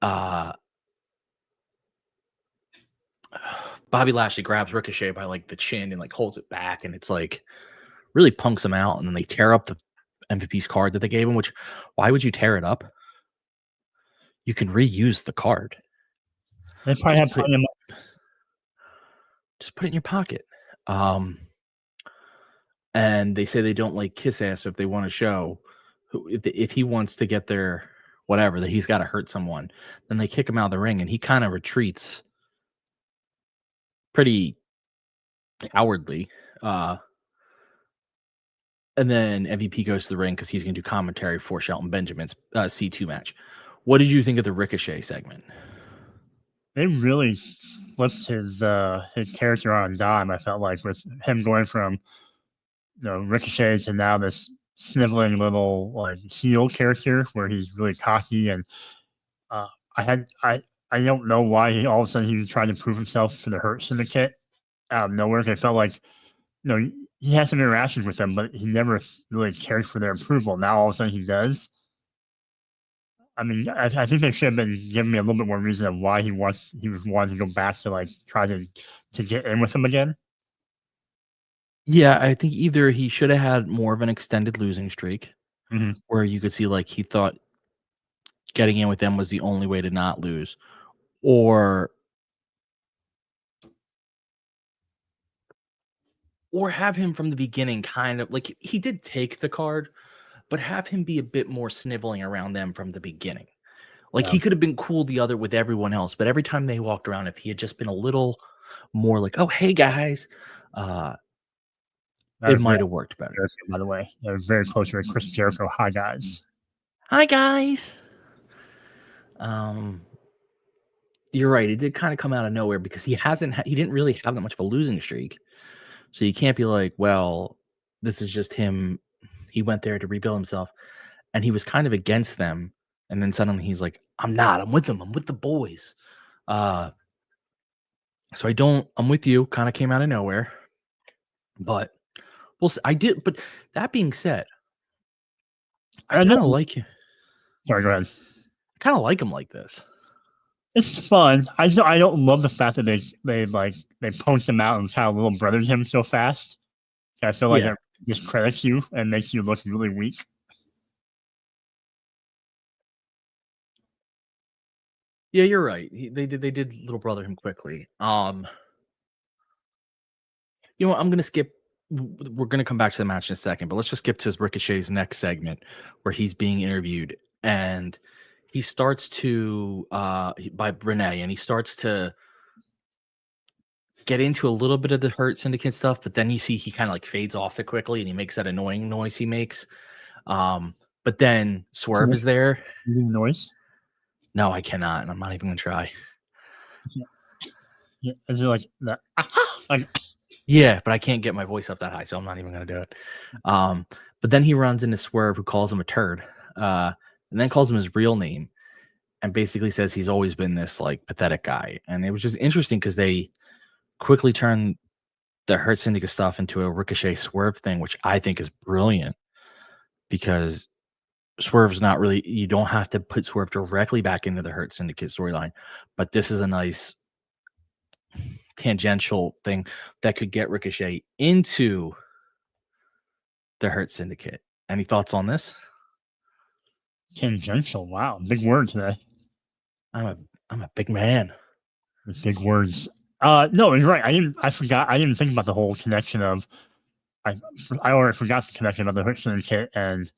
Bobby Lashley grabs Ricochet by the chin and holds it back, and it's really punks him out. And then they tear up the MVP's card that they gave him. Which, why would you tear it up? You can reuse the card. They probably have put him up. Just put it in your pocket. And they say they don't like kiss ass if they want to show if he wants to get their whatever, that he's got to hurt someone. Then they kick him out of the ring, and he kind of retreats pretty cowardly. And then MVP goes to the ring because he's going to do commentary for Shelton Benjamin's C2 match. What did you think of the Ricochet segment? They really flipped his character on a dime, I felt like, with him going from Ricochet to now this sniveling little heel character where he's really cocky. And I don't know why all of a sudden he was trying to prove himself to the Hurt Syndicate out of nowhere. I felt like he had some interactions with them, but he never really cared for their approval. Now all of a sudden he does. I mean, I think they should have been giving me a little bit more reason of why he was wanting to go back to try to get in with him again. Yeah, I think either he should have had more of an extended losing streak, where you could see he thought getting in with them was the only way to not lose, or have him from the beginning kind of he did take the card, but have him be a bit more sniveling around them from the beginning. He could have been cool with everyone else, but every time they walked around, if he had just been a little more "Oh, hey guys," it might have worked better. By the way, they're very close to Chris Jericho. Hi guys. Hi guys. You're right. It did kind of come out of nowhere because he didn't really have that much of a losing streak. So you can't be well, this is just him. He went there to rebuild himself, and he was kind of against them. And then suddenly he's like, "I'm not. I'm with them. I'm with the boys." So I'm with you. Kind of came out of nowhere, but I did. But that being said, I kind of like him. Sorry, go ahead. I kind of like him like this. It's fun. I don't love the fact that they punched him out and kind of little brothered him so fast. I feel like it discredits you and makes you look really weak. Yeah, you're right. They did little brother him quickly. I'm gonna skip. We're gonna come back to the match in a second, but let's just skip to Ricochet's next segment where he's being interviewed, and he starts to by Renee, and he starts to get into a little bit of the Hurt Syndicate stuff, but then you see he kind of fades off it quickly, and he makes that annoying noise he makes. But then Swerve is there. You do the noise? No, I cannot, and I'm not even gonna try. Yeah, is it that? Yeah, but I can't get my voice up that high, so I'm not even gonna do it. But then he runs into Swerve, who calls him a turd, and then calls him his real name, and basically says he's always been this pathetic guy. And it was just interesting because they quickly turned the Hurt Syndicate stuff into a Ricochet Swerve thing, which I think is brilliant because Swerve's not really, you don't have to put Swerve directly back into the Hurt Syndicate storyline, but this is a nice tangential thing that could get Ricochet into the Hurt Syndicate. Any thoughts on this? Tangential, wow, big word today. I'm a big man. Big words. No, you're right. I didn't think about the whole connection of. I already forgot the connection about the Hurt Syndicate and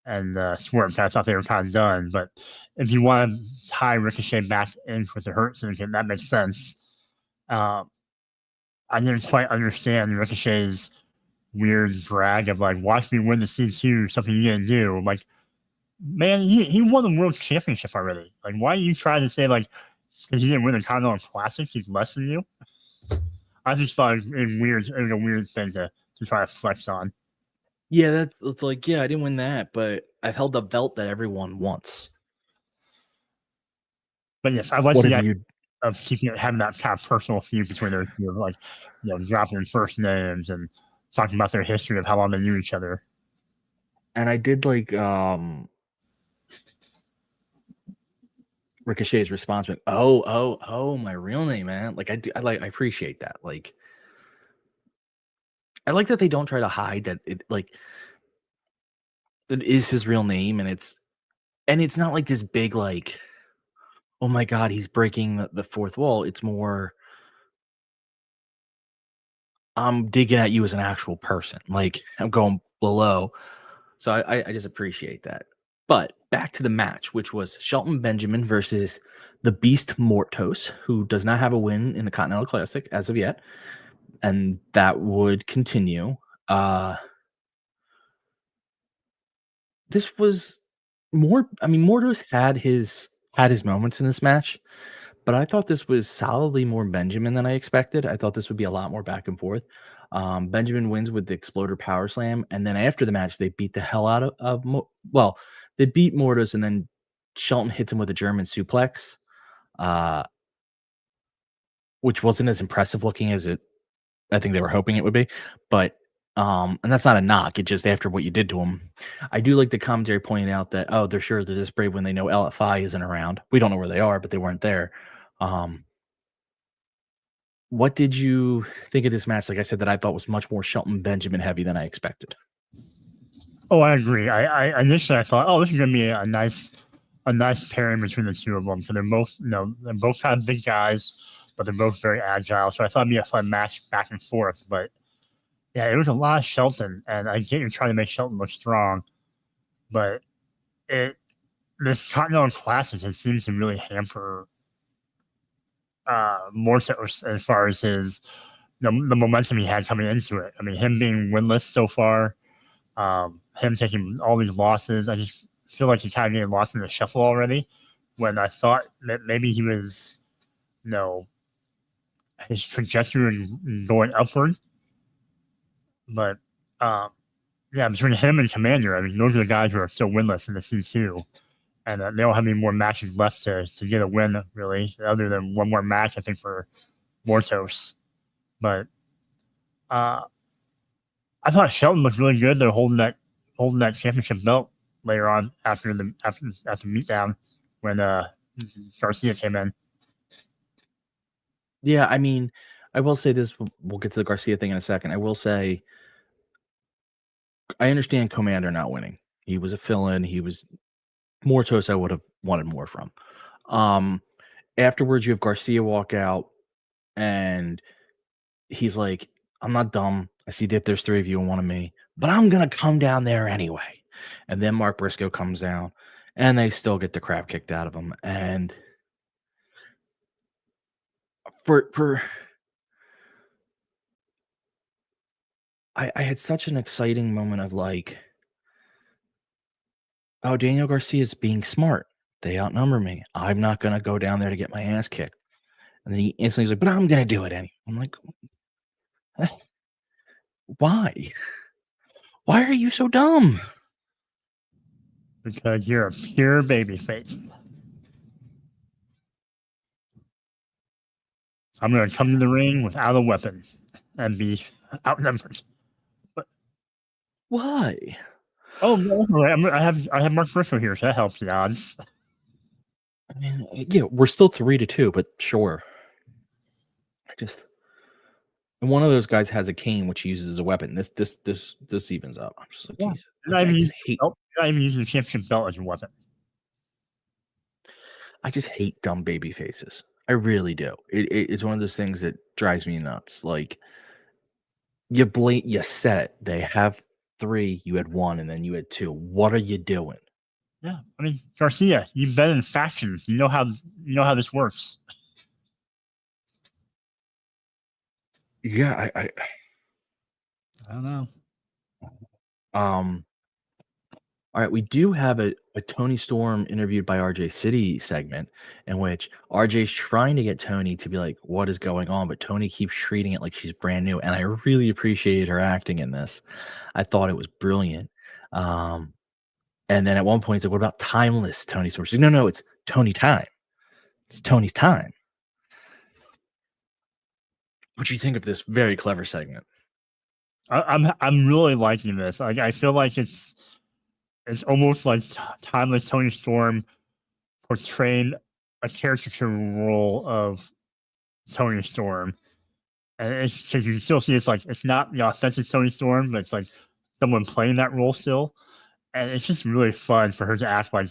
and swerved. I thought they were kind of done. But if you want to tie Ricochet back in with the Hurt Syndicate, that makes sense. I didn't quite understand Ricochet's weird brag of like, watch me win the C2, something you didn't do. Like, man, he won the World Championship already. Like, why are you trying to say, like, because he didn't win the Continental Classic, he's less than you? I just thought it was a weird thing to try to flex on. Yeah, it's like, yeah, I didn't win that, but I've held the belt that everyone wants. But yes, I like the idea of having that kind of personal feud between those two, like, dropping first names and talking about their history of how long they knew each other. And I did like Ricochet's response, like, oh, my real name, man. Like, I appreciate that. Like, I like that they don't try to hide that it is his real name, and it's not like this big, like, oh my God, he's breaking the fourth wall. It's more, I'm digging at you as an actual person. Like, I'm going below. So I just appreciate that. But back to the match, which was Shelton Benjamin versus the Beast Mortos, who does not have a win in the Continental Classic as of yet. And that would continue. This was more, I mean, Mortos had his moments in this match, but I thought this was solidly more Benjamin than I expected. I thought this would be a lot more back and forth. Benjamin wins with the Exploder Power Slam, and then after the match, they beat the hell out of they beat Mortos, and then Shelton hits him with a German suplex, which wasn't as impressive looking as I think they were hoping it would be. But and that's not a knock. It just after what you did to him. I do like the commentary pointing out that, oh, they're sure they're this brave when they know LFI isn't around. We don't know where they are, but they weren't there. What did you think of this match? Like I said, that I thought was much more Shelton Benjamin heavy than I expected. Oh, I agree. I initially I thought, oh, this is gonna be a nice pairing between the two of them. So they're both kind of big guys, but they're both very agile. So I thought it'd be a fun match back and forth. But yeah, it was a lot of Shelton, and I get you're trying to make Shelton look strong, but this Continental Classic has seemed to really hamper Mortos as far as his the momentum he had coming into it. I mean, him being winless so far, him taking all these losses, I just feel like he kind of getting lost in the shuffle already. When I thought that maybe he was, his trajectory going upward. But yeah, between him and Commander, I mean, those are the guys who are still winless in the C2. And they don't have any more matches left to get a win, really, other than one more match, I think, for Mortos. But I thought Shelton looked really good. They're holding that championship belt later on after the beatdown when Garcia came in. Yeah, I mean, I will say this. We'll get to the Garcia thing in a second. I will say, I understand Commander not winning. He was a fill-in. He was Mortos. I would have wanted more from. Afterwards, you have Garcia walk out, and he's like, "I'm not dumb. I see that there's three of you and one of me, but I'm gonna come down there anyway." And then Mark Briscoe comes down, and they still get the crap kicked out of them. And I had such an exciting moment of like, oh, Daniel Garcia's being smart. They outnumber me. I'm not going to go down there to get my ass kicked. And then he instantly was like, but I'm going to do it anyway. I'm like, why? Why are you so dumb? Because you're a pure babyface. I'm going to come to the ring without a weapon and be outnumbered. But why? Oh, no, I have Mark Briscoe here, so that helps the odds. I mean, yeah, we're still 3-2, but sure. And one of those guys has a cane which he uses as a weapon. This evens up. I'm just like, yeah. Not even using the championship belt as a weapon. I just hate dumb baby faces. I really do. It's one of those things that drives me nuts. Like, you said it. They have 3, you had 1, and then you had 2. What are you doing? Yeah, I mean, Garcia, you've been in fashion. You know how this works. Yeah, I don't know. All right, we do have a Tony Storm interviewed by RJ City segment in which RJ's trying to get Tony to be like, what is going on? But Tony keeps treating it like she's brand new. And I really appreciated her acting in this. I thought it was brilliant. And then at one point, he's like, what about timeless Tony Storm? She's like, no, it's Tony time. It's Tony's time. What do you think of this very clever segment? I'm really liking this. I feel like it's almost like timeless Tony Storm portraying a caricature role of Tony Storm, and it's because you can still see it's not the authentic Tony Storm, but it's like someone playing that role still, and it's just really fun for her to act like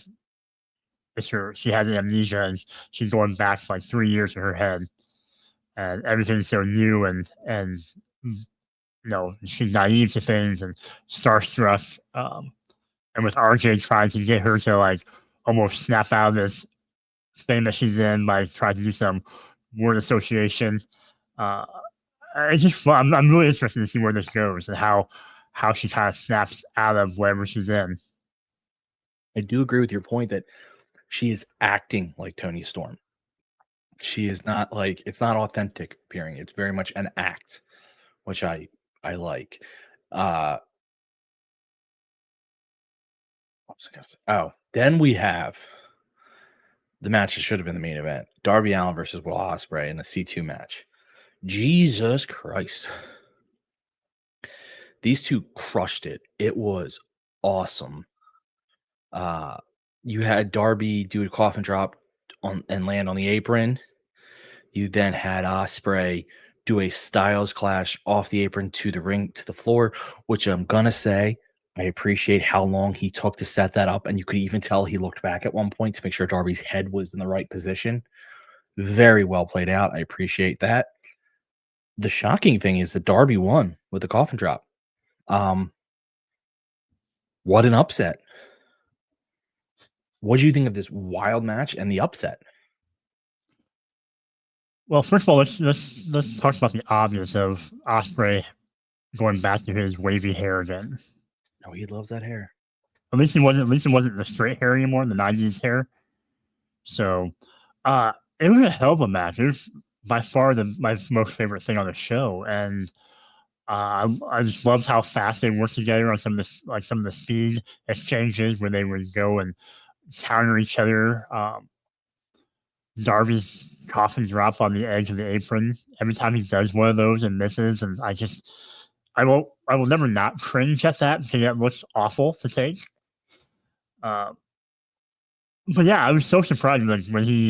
she has amnesia and she's going back like 3 years in her head, and everything's so new and she's naive to things and starstruck. And with RJ trying to get her to like almost snap out of this thing that she's in by trying to do some word association. It's just fun. I'm really interested to see where this goes and how she kind of snaps out of whatever she's in. I do agree with your point that she is acting like Tony Storm. She is not like, it's not authentic appearing. It's very much an act, which I like. Then we have the match that should have been the main event. Darby Allin versus Will Ospreay in a C2 match. Jesus Christ. These two crushed it. It was awesome. You had Darby do a coffin drop and land on the apron. You then had Ospreay do a Styles Clash off the apron to the ring, to the floor, which I'm going to say, I appreciate how long he took to set that up, and you could even tell he looked back at one point to make sure Darby's head was in the right position. Very well played out. I appreciate that. The shocking thing is that Darby won with the coffin drop. What an upset. What do you think of this wild match and the upset? Well, first of all, let's talk about the obvious of Ospreay going back to his wavy hair again. No, he loves that hair. At least it wasn't the straight hair anymore, the 90s hair. So it was a hell of a match. It was by far my most favorite thing on the show. And I just loved how fast they worked together on some of the speed exchanges where they would go and counter each other. Darby's coffin drop on the edge of the apron. Every time he does one of those and misses, and I will never not cringe at that because that looks awful to take. But yeah, I was so surprised when he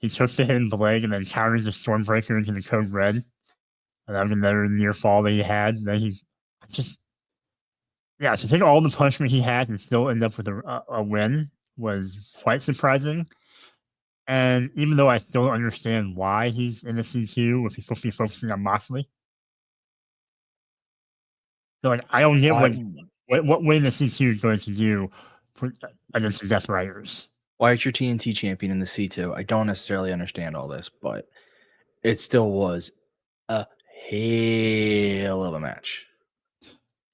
took the hidden leg and then countered the Stormbreaker into the Code Red. And that was another near fall that he had. And then to take all the punishment he had and still end up with a win was quite surprising. And even though I still don't understand why he's in the C2 if he's supposed to be focusing on Moxley. So I don't get what way the C2 is going to do against the Death Riders. Why is your TNT champion in the C2? I don't necessarily understand all this, but it still was a hell of a match.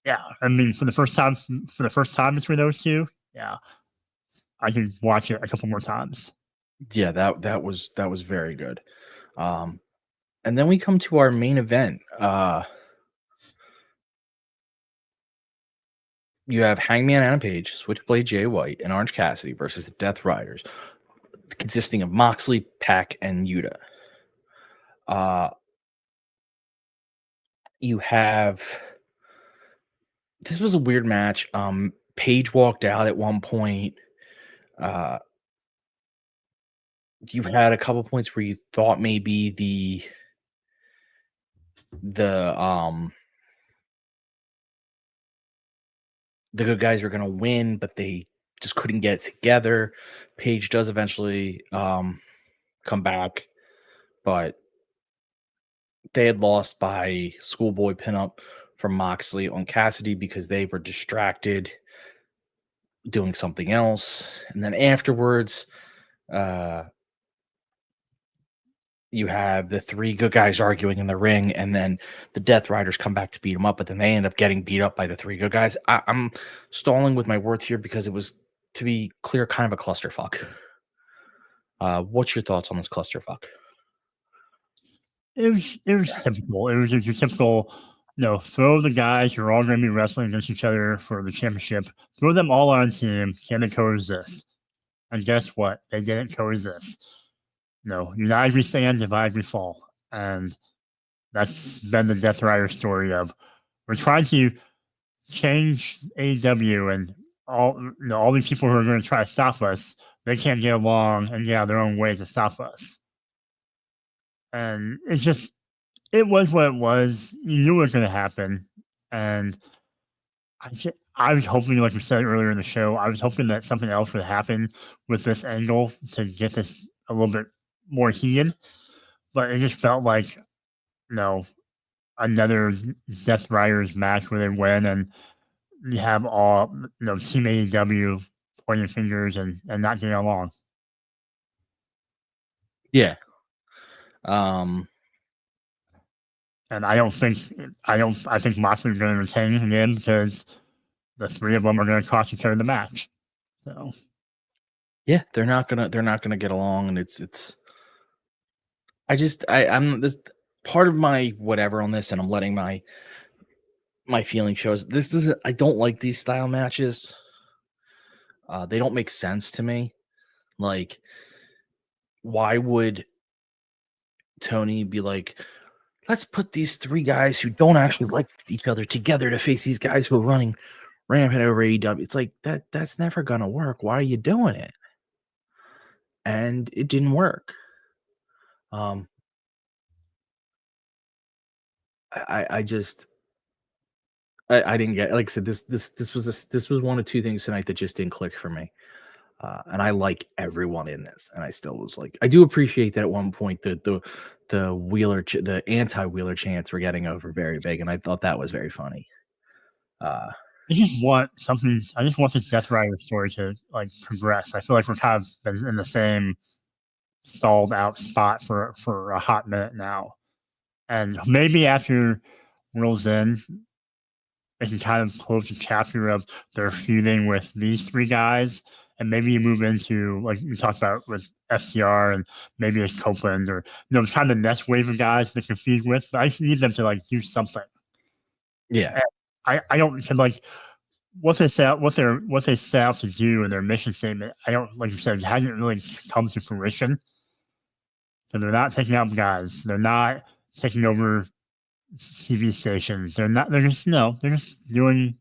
Yeah, I mean, for the first time between those two, yeah, I could watch it a couple more times. Yeah, that was very good. And then we come to our main event. You have Hangman Adam Page, Switchblade Jay White, and Orange Cassidy versus the Death Riders, consisting of Moxley, Pac, and Yuta. You have... This was a weird match. Page walked out at one point. You had a couple points where you thought maybe the good guys were going to win, but they just couldn't get it together. Page does eventually come back, but they had lost by schoolboy pinup from Moxley on Cassidy because they were distracted doing something else. And then afterwards, you have the three good guys arguing in the ring, and then the Death Riders come back to beat them up, but then they end up getting beat up by the three good guys. I'm stalling with my words here because it was, to be clear, kind of a clusterfuck. What's your thoughts on this clusterfuck? It was typical. It was your typical, throw the guys who are all going to be wrestling against each other for the championship. Throw them all on a team. Can they coexist? And guess what? They didn't coexist. United we stand, divide we fall. And that's been the Death Rider story of we're trying to change AEW, and all these people who are going to try to stop us, they can't get along and get out their own way to stop us. And it was what it was. You knew it was going to happen. And I was hoping, like we said earlier in the show, I was hoping that something else would happen with this angle to get this a little bit more heated. But it just felt like, another Death Riders match where they win and you have all, Team AEW pointing fingers and not getting along. Yeah. And I think Moxley is going to retain again because the three of them are going to cost each other the match. So yeah, they're not gonna get along, and I'm this part of my whatever on this, and I'm letting my feeling shows. I don't like these style matches. They don't make sense to me. Like, why would Tony be like, let's put these three guys who don't actually like each other together to face these guys who are running rampant over AEW? It's like that's never gonna work. Why are you doing it? And it didn't work. I didn't get, like I said, this was one of two things tonight that just didn't click for me. And I like everyone in this, and I still was like, I do appreciate that at one point the Wheeler, the anti-Wheeler chants were getting over very big, and I thought that was very funny. I just want something. I just want this Death Rider story to progress. I feel like we're kind of been in the same stalled out spot for a hot minute now, and maybe after World's End, they can kind of close the chapter of their feuding with these three guys, and maybe you move into, like we talked about with FTR, and maybe it's Copeland or kind of the next wave of guys they can feud with. But I just need them to do something. Yeah, and I don't what they set out to do in their mission statement. I don't, like you said, it hasn't really come to fruition. So they're not taking out guys. They're not taking over TV stations. They're just doing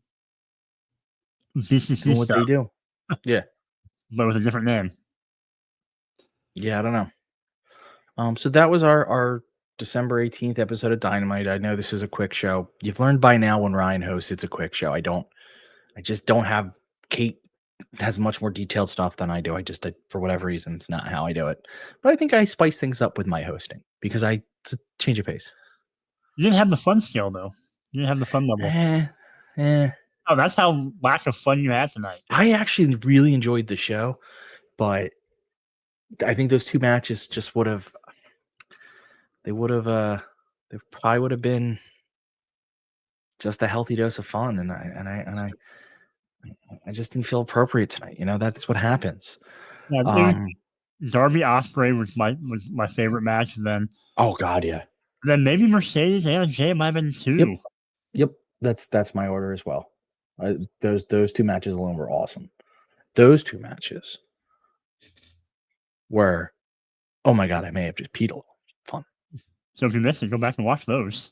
BCC what stuff. they do. Yeah. But with a different name. Yeah, I don't know. So that was our December 18th episode of Dynamite. I know this is a quick show. You've learned by now when Ryan hosts, it's a quick show. I just don't have, Kate has much more detailed stuff than I do. I for whatever reason, it's not how I do it. But I think I spice things up with my hosting because it's a change of pace. You didn't have the fun scale, though. You didn't have the fun level. Oh, that's how lack of fun you had tonight. I actually really enjoyed the show, but I think those two matches just they probably would have been just a healthy dose of fun, and I just didn't feel appropriate tonight. That's what happens. Yeah, Darby Ospreay was my favorite match, and then oh god, yeah. And then maybe Mercedes and Jay might have been too. Yep. That's my order as well. Those two matches alone were awesome. Those two matches were, oh my god, I may have just peed a little. Fun. So if you missed it, go back and watch those.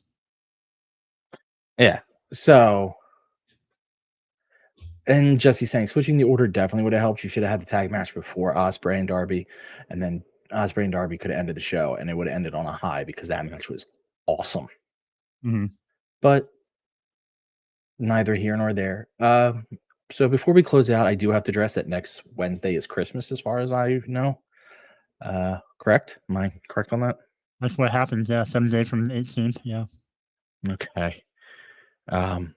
Yeah. So, and Jesse's saying switching the order definitely would have helped. You should have had the tag match before Ospreay and Darby, and then Ospreay and Darby could have ended the show, and it would have ended on a high because that match was awesome. Mm-hmm. But neither here nor there. So before we close out, I do have to address that next Wednesday is Christmas, as far as I know. Correct? Am I correct on that? That's what happens. Yeah, 7 days from the 18th. Yeah. Okay. From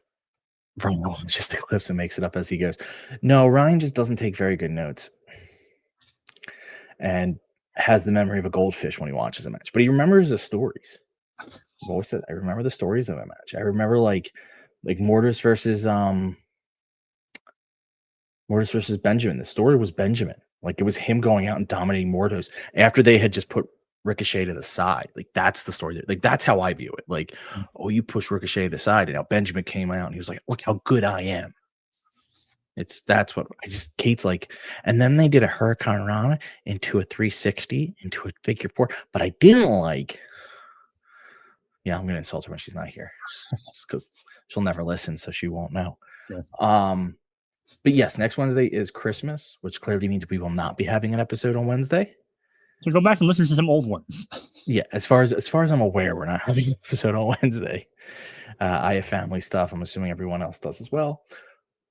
just the clips and makes it up as he goes. No, Ryan just doesn't take very good notes, and has the memory of a goldfish when he watches a match. But he remembers the stories. I've always said I remember the stories of a match. I remember like Mortis versus Benjamin. The story was Benjamin. Like it was him going out and dominating Mortis after they had just put Ricochet to the side. Like that's the story. Like that's how I view it. Like, oh, you push Ricochet to the side, and now Benjamin came out and he was like, "Look how good I am." That's what I just Kate's like. And then they did a Hurricane Rana into a 360 into a figure four, but I didn't like. Yeah, I'm gonna insult her when she's not here, just because she'll never listen, so she won't know. Yes. But yes, next Wednesday is Christmas, which clearly means we will not be having an episode on Wednesday. So go back and listen to some old ones. Yeah, as far as I'm aware, we're not having an episode on Wednesday. I have family stuff. I'm assuming everyone else does as well.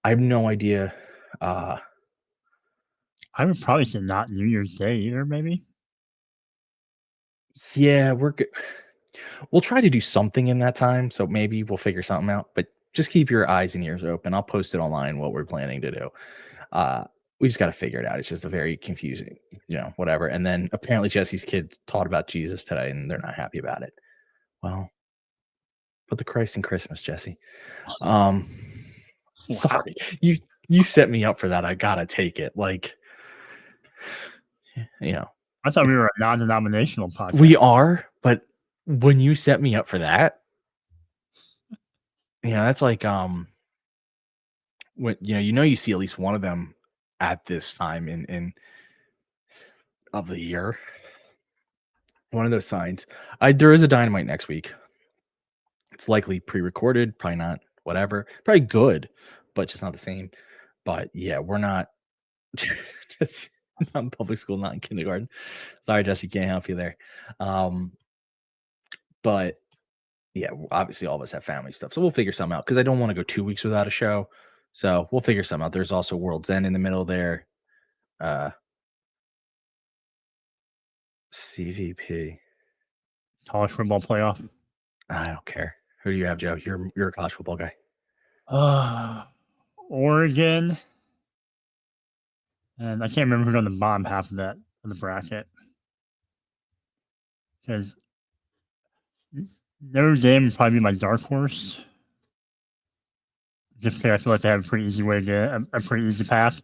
I have no idea. I would probably say not New Year's Day either, maybe. Yeah, we're good. We'll try to do something in that time, so maybe we'll figure something out. But just keep your eyes and ears open. I'll post it online what we're planning to do. We just got to figure it out. It's just a very confusing, whatever. And then apparently Jesse's kids taught about Jesus today, and they're not happy about it. Well, put the Christ in Christmas, Jesse. Sorry, you set me up for that. I gotta take it. Like, I thought we were a non-denominational podcast. We are, but when you set me up for that, that's like when you see at least one of them at this time in of the year. One of those signs. There is a Dynamite next week. It's likely pre-recorded, probably not, whatever. Probably good, but just not the same. But yeah, we're not just not in public school, not in kindergarten. Sorry, Jesse, can't help you there. But yeah, obviously all of us have family stuff, so we'll figure something out because I don't want to go 2 weeks without a show. So we'll figure something out. There's also World's End in the middle there. CVP. College football playoff. I don't care. Who do you have, Joe? You're a college football guy. Oregon. And I can't remember who's on the bottom half of the bracket. Because Notre Dame would probably be my dark horse. Just because I feel like they have a pretty easy way to get a pretty easy path.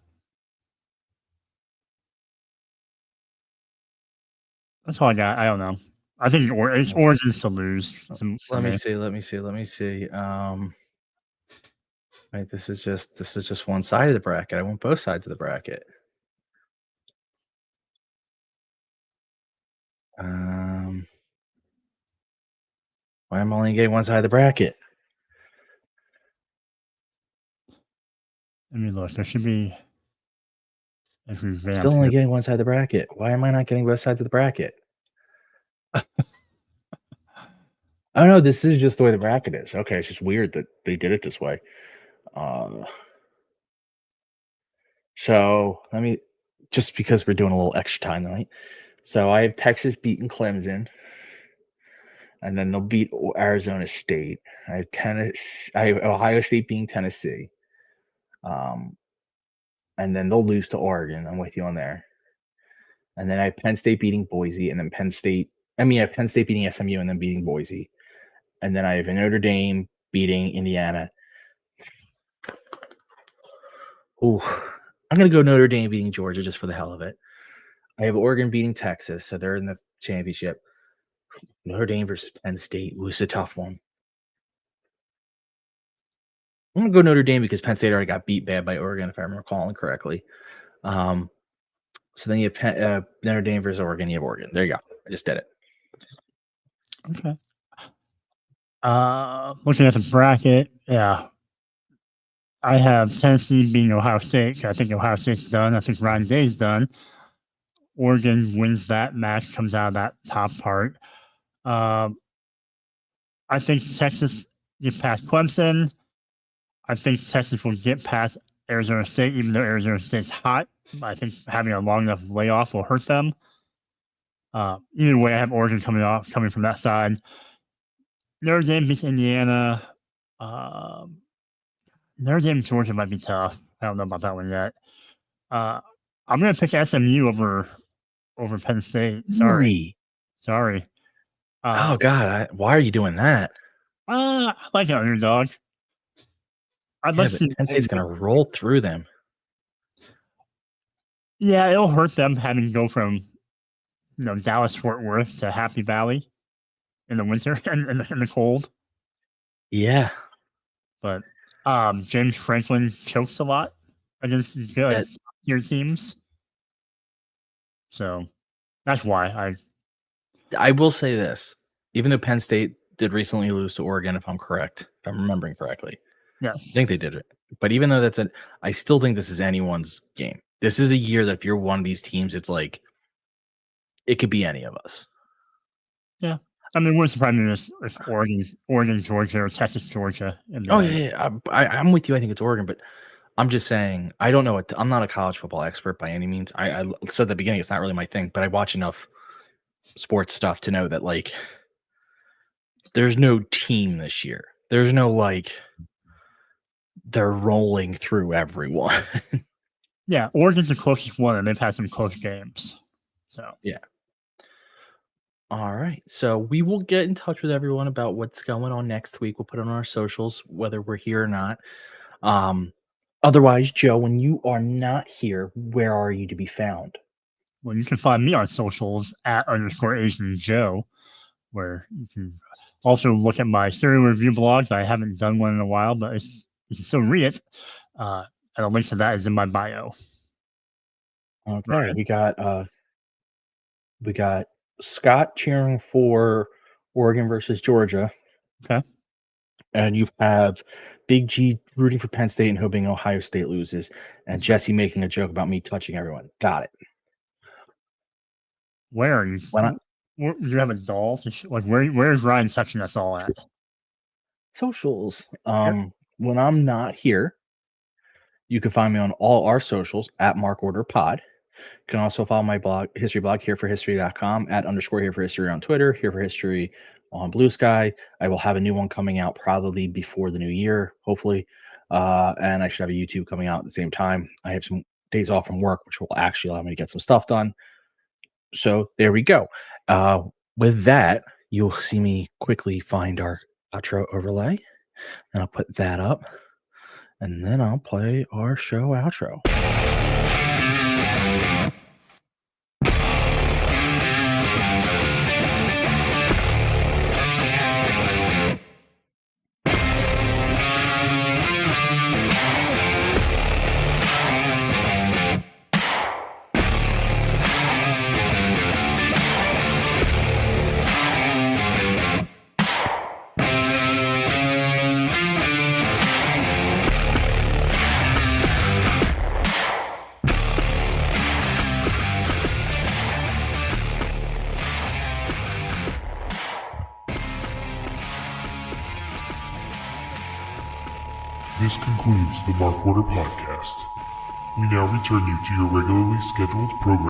That's all I got. I don't know. I think it's Oregon's to lose. Let me see. Right, this is just one side of the bracket. I want both sides of the bracket. Why am I only getting one side of the bracket? Let me look. There should be. Still only getting one side of the bracket. Why am I not getting both sides of the bracket? I don't know. This is just the way the bracket is. Okay, it's just weird that they did it this way. So let me, just because we're doing a little extra time tonight. So I have Texas beating Clemson, and then they'll beat Arizona State. I have Ohio State beating Tennessee. And then they'll lose to Oregon. I'm with you on there. And then I have Penn State beating Boise, and then Penn State beating SMU and then beating Boise. And then I have Notre Dame beating Indiana. Ooh, I'm going to go Notre Dame beating Georgia just for the hell of it. I have Oregon beating Texas, so they're in the championship. Notre Dame versus Penn State. Ooh, it's a tough one. I'm going to go Notre Dame because Penn State already got beat bad by Oregon, if I remember calling correctly. So then you have Notre Dame versus Oregon. You have Oregon. There you go. I just did it. Okay. Looking at the bracket, yeah. I have Tennessee beating Ohio State. I think Ohio State's done. I think Ryan Day's done. Oregon wins that match, comes out of that top part. I think Texas gets past Clemson. I think Texas will get past Arizona State, even though Arizona State's hot. I think having a long enough layoff will hurt them. Either way, I have Oregon coming from that side. Notre Dame beats Indiana. Their game Georgia might be tough. I don't know about that one yet. I'm going to pick SMU over Penn State. Sorry. Oh God! Why are you doing that? I like an underdog. Penn State's going to roll through them. Yeah, it'll hurt them having to go from Dallas Fort Worth to Happy Valley in the winter and in the cold. Yeah, but James Franklin chokes a lot against good tier teams, so that's why I will say this: even though Penn State did recently lose to Oregon, if I'm remembering correctly, yes, I think they did it. But even though I still think this is anyone's game. This is a year that if you're one of these teams, it's like it could be any of us. Yeah. I mean, wouldn't surprise me if Oregon, Georgia, or Texas, Georgia. I'm with you. I think it's Oregon, but I'm just saying I don't know. I'm not a college football expert by any means. I said at the beginning it's not really my thing, but I watch enough sports stuff to know that like there's no team this year. There's no like they're rolling through everyone. Yeah, Oregon's the closest one, and they've had some close games. So yeah. All right. So we will get in touch with everyone about what's going on next week. We'll put it on our socials, whether we're here or not. Otherwise, Joe, when you are not here, where are you to be found? Well, you can find me on socials at _Asian Joe, where you can also look at my serial review blog. I haven't done one in a while, but you can still read it. And a link to that is in my bio. Okay, right. We got Scott cheering for Oregon versus Georgia. Okay, and you have Big G rooting for Penn State and hoping Ohio State loses, and Jesse making a joke about me touching everyone. Got it. Where are you? Do you have a doll? Where is Ryan touching us all at? Socials. When I'm not here, you can find me on all our socials at MarkOrderPod. You can also follow my blog, history blog, hereforhistory.com, at _hereforhistory on Twitter, Here for History on Blue Sky. I will have a new one coming out probably before the new year, hopefully. And I should have a YouTube coming out at the same time. I have some days off from work, which will actually allow me to get some stuff done. So there we go. With that, you'll see me quickly find our outro overlay, and I'll put that up. And then I'll play our show outro. This concludes the Mark Order Podcast. We now return you to your regularly scheduled program.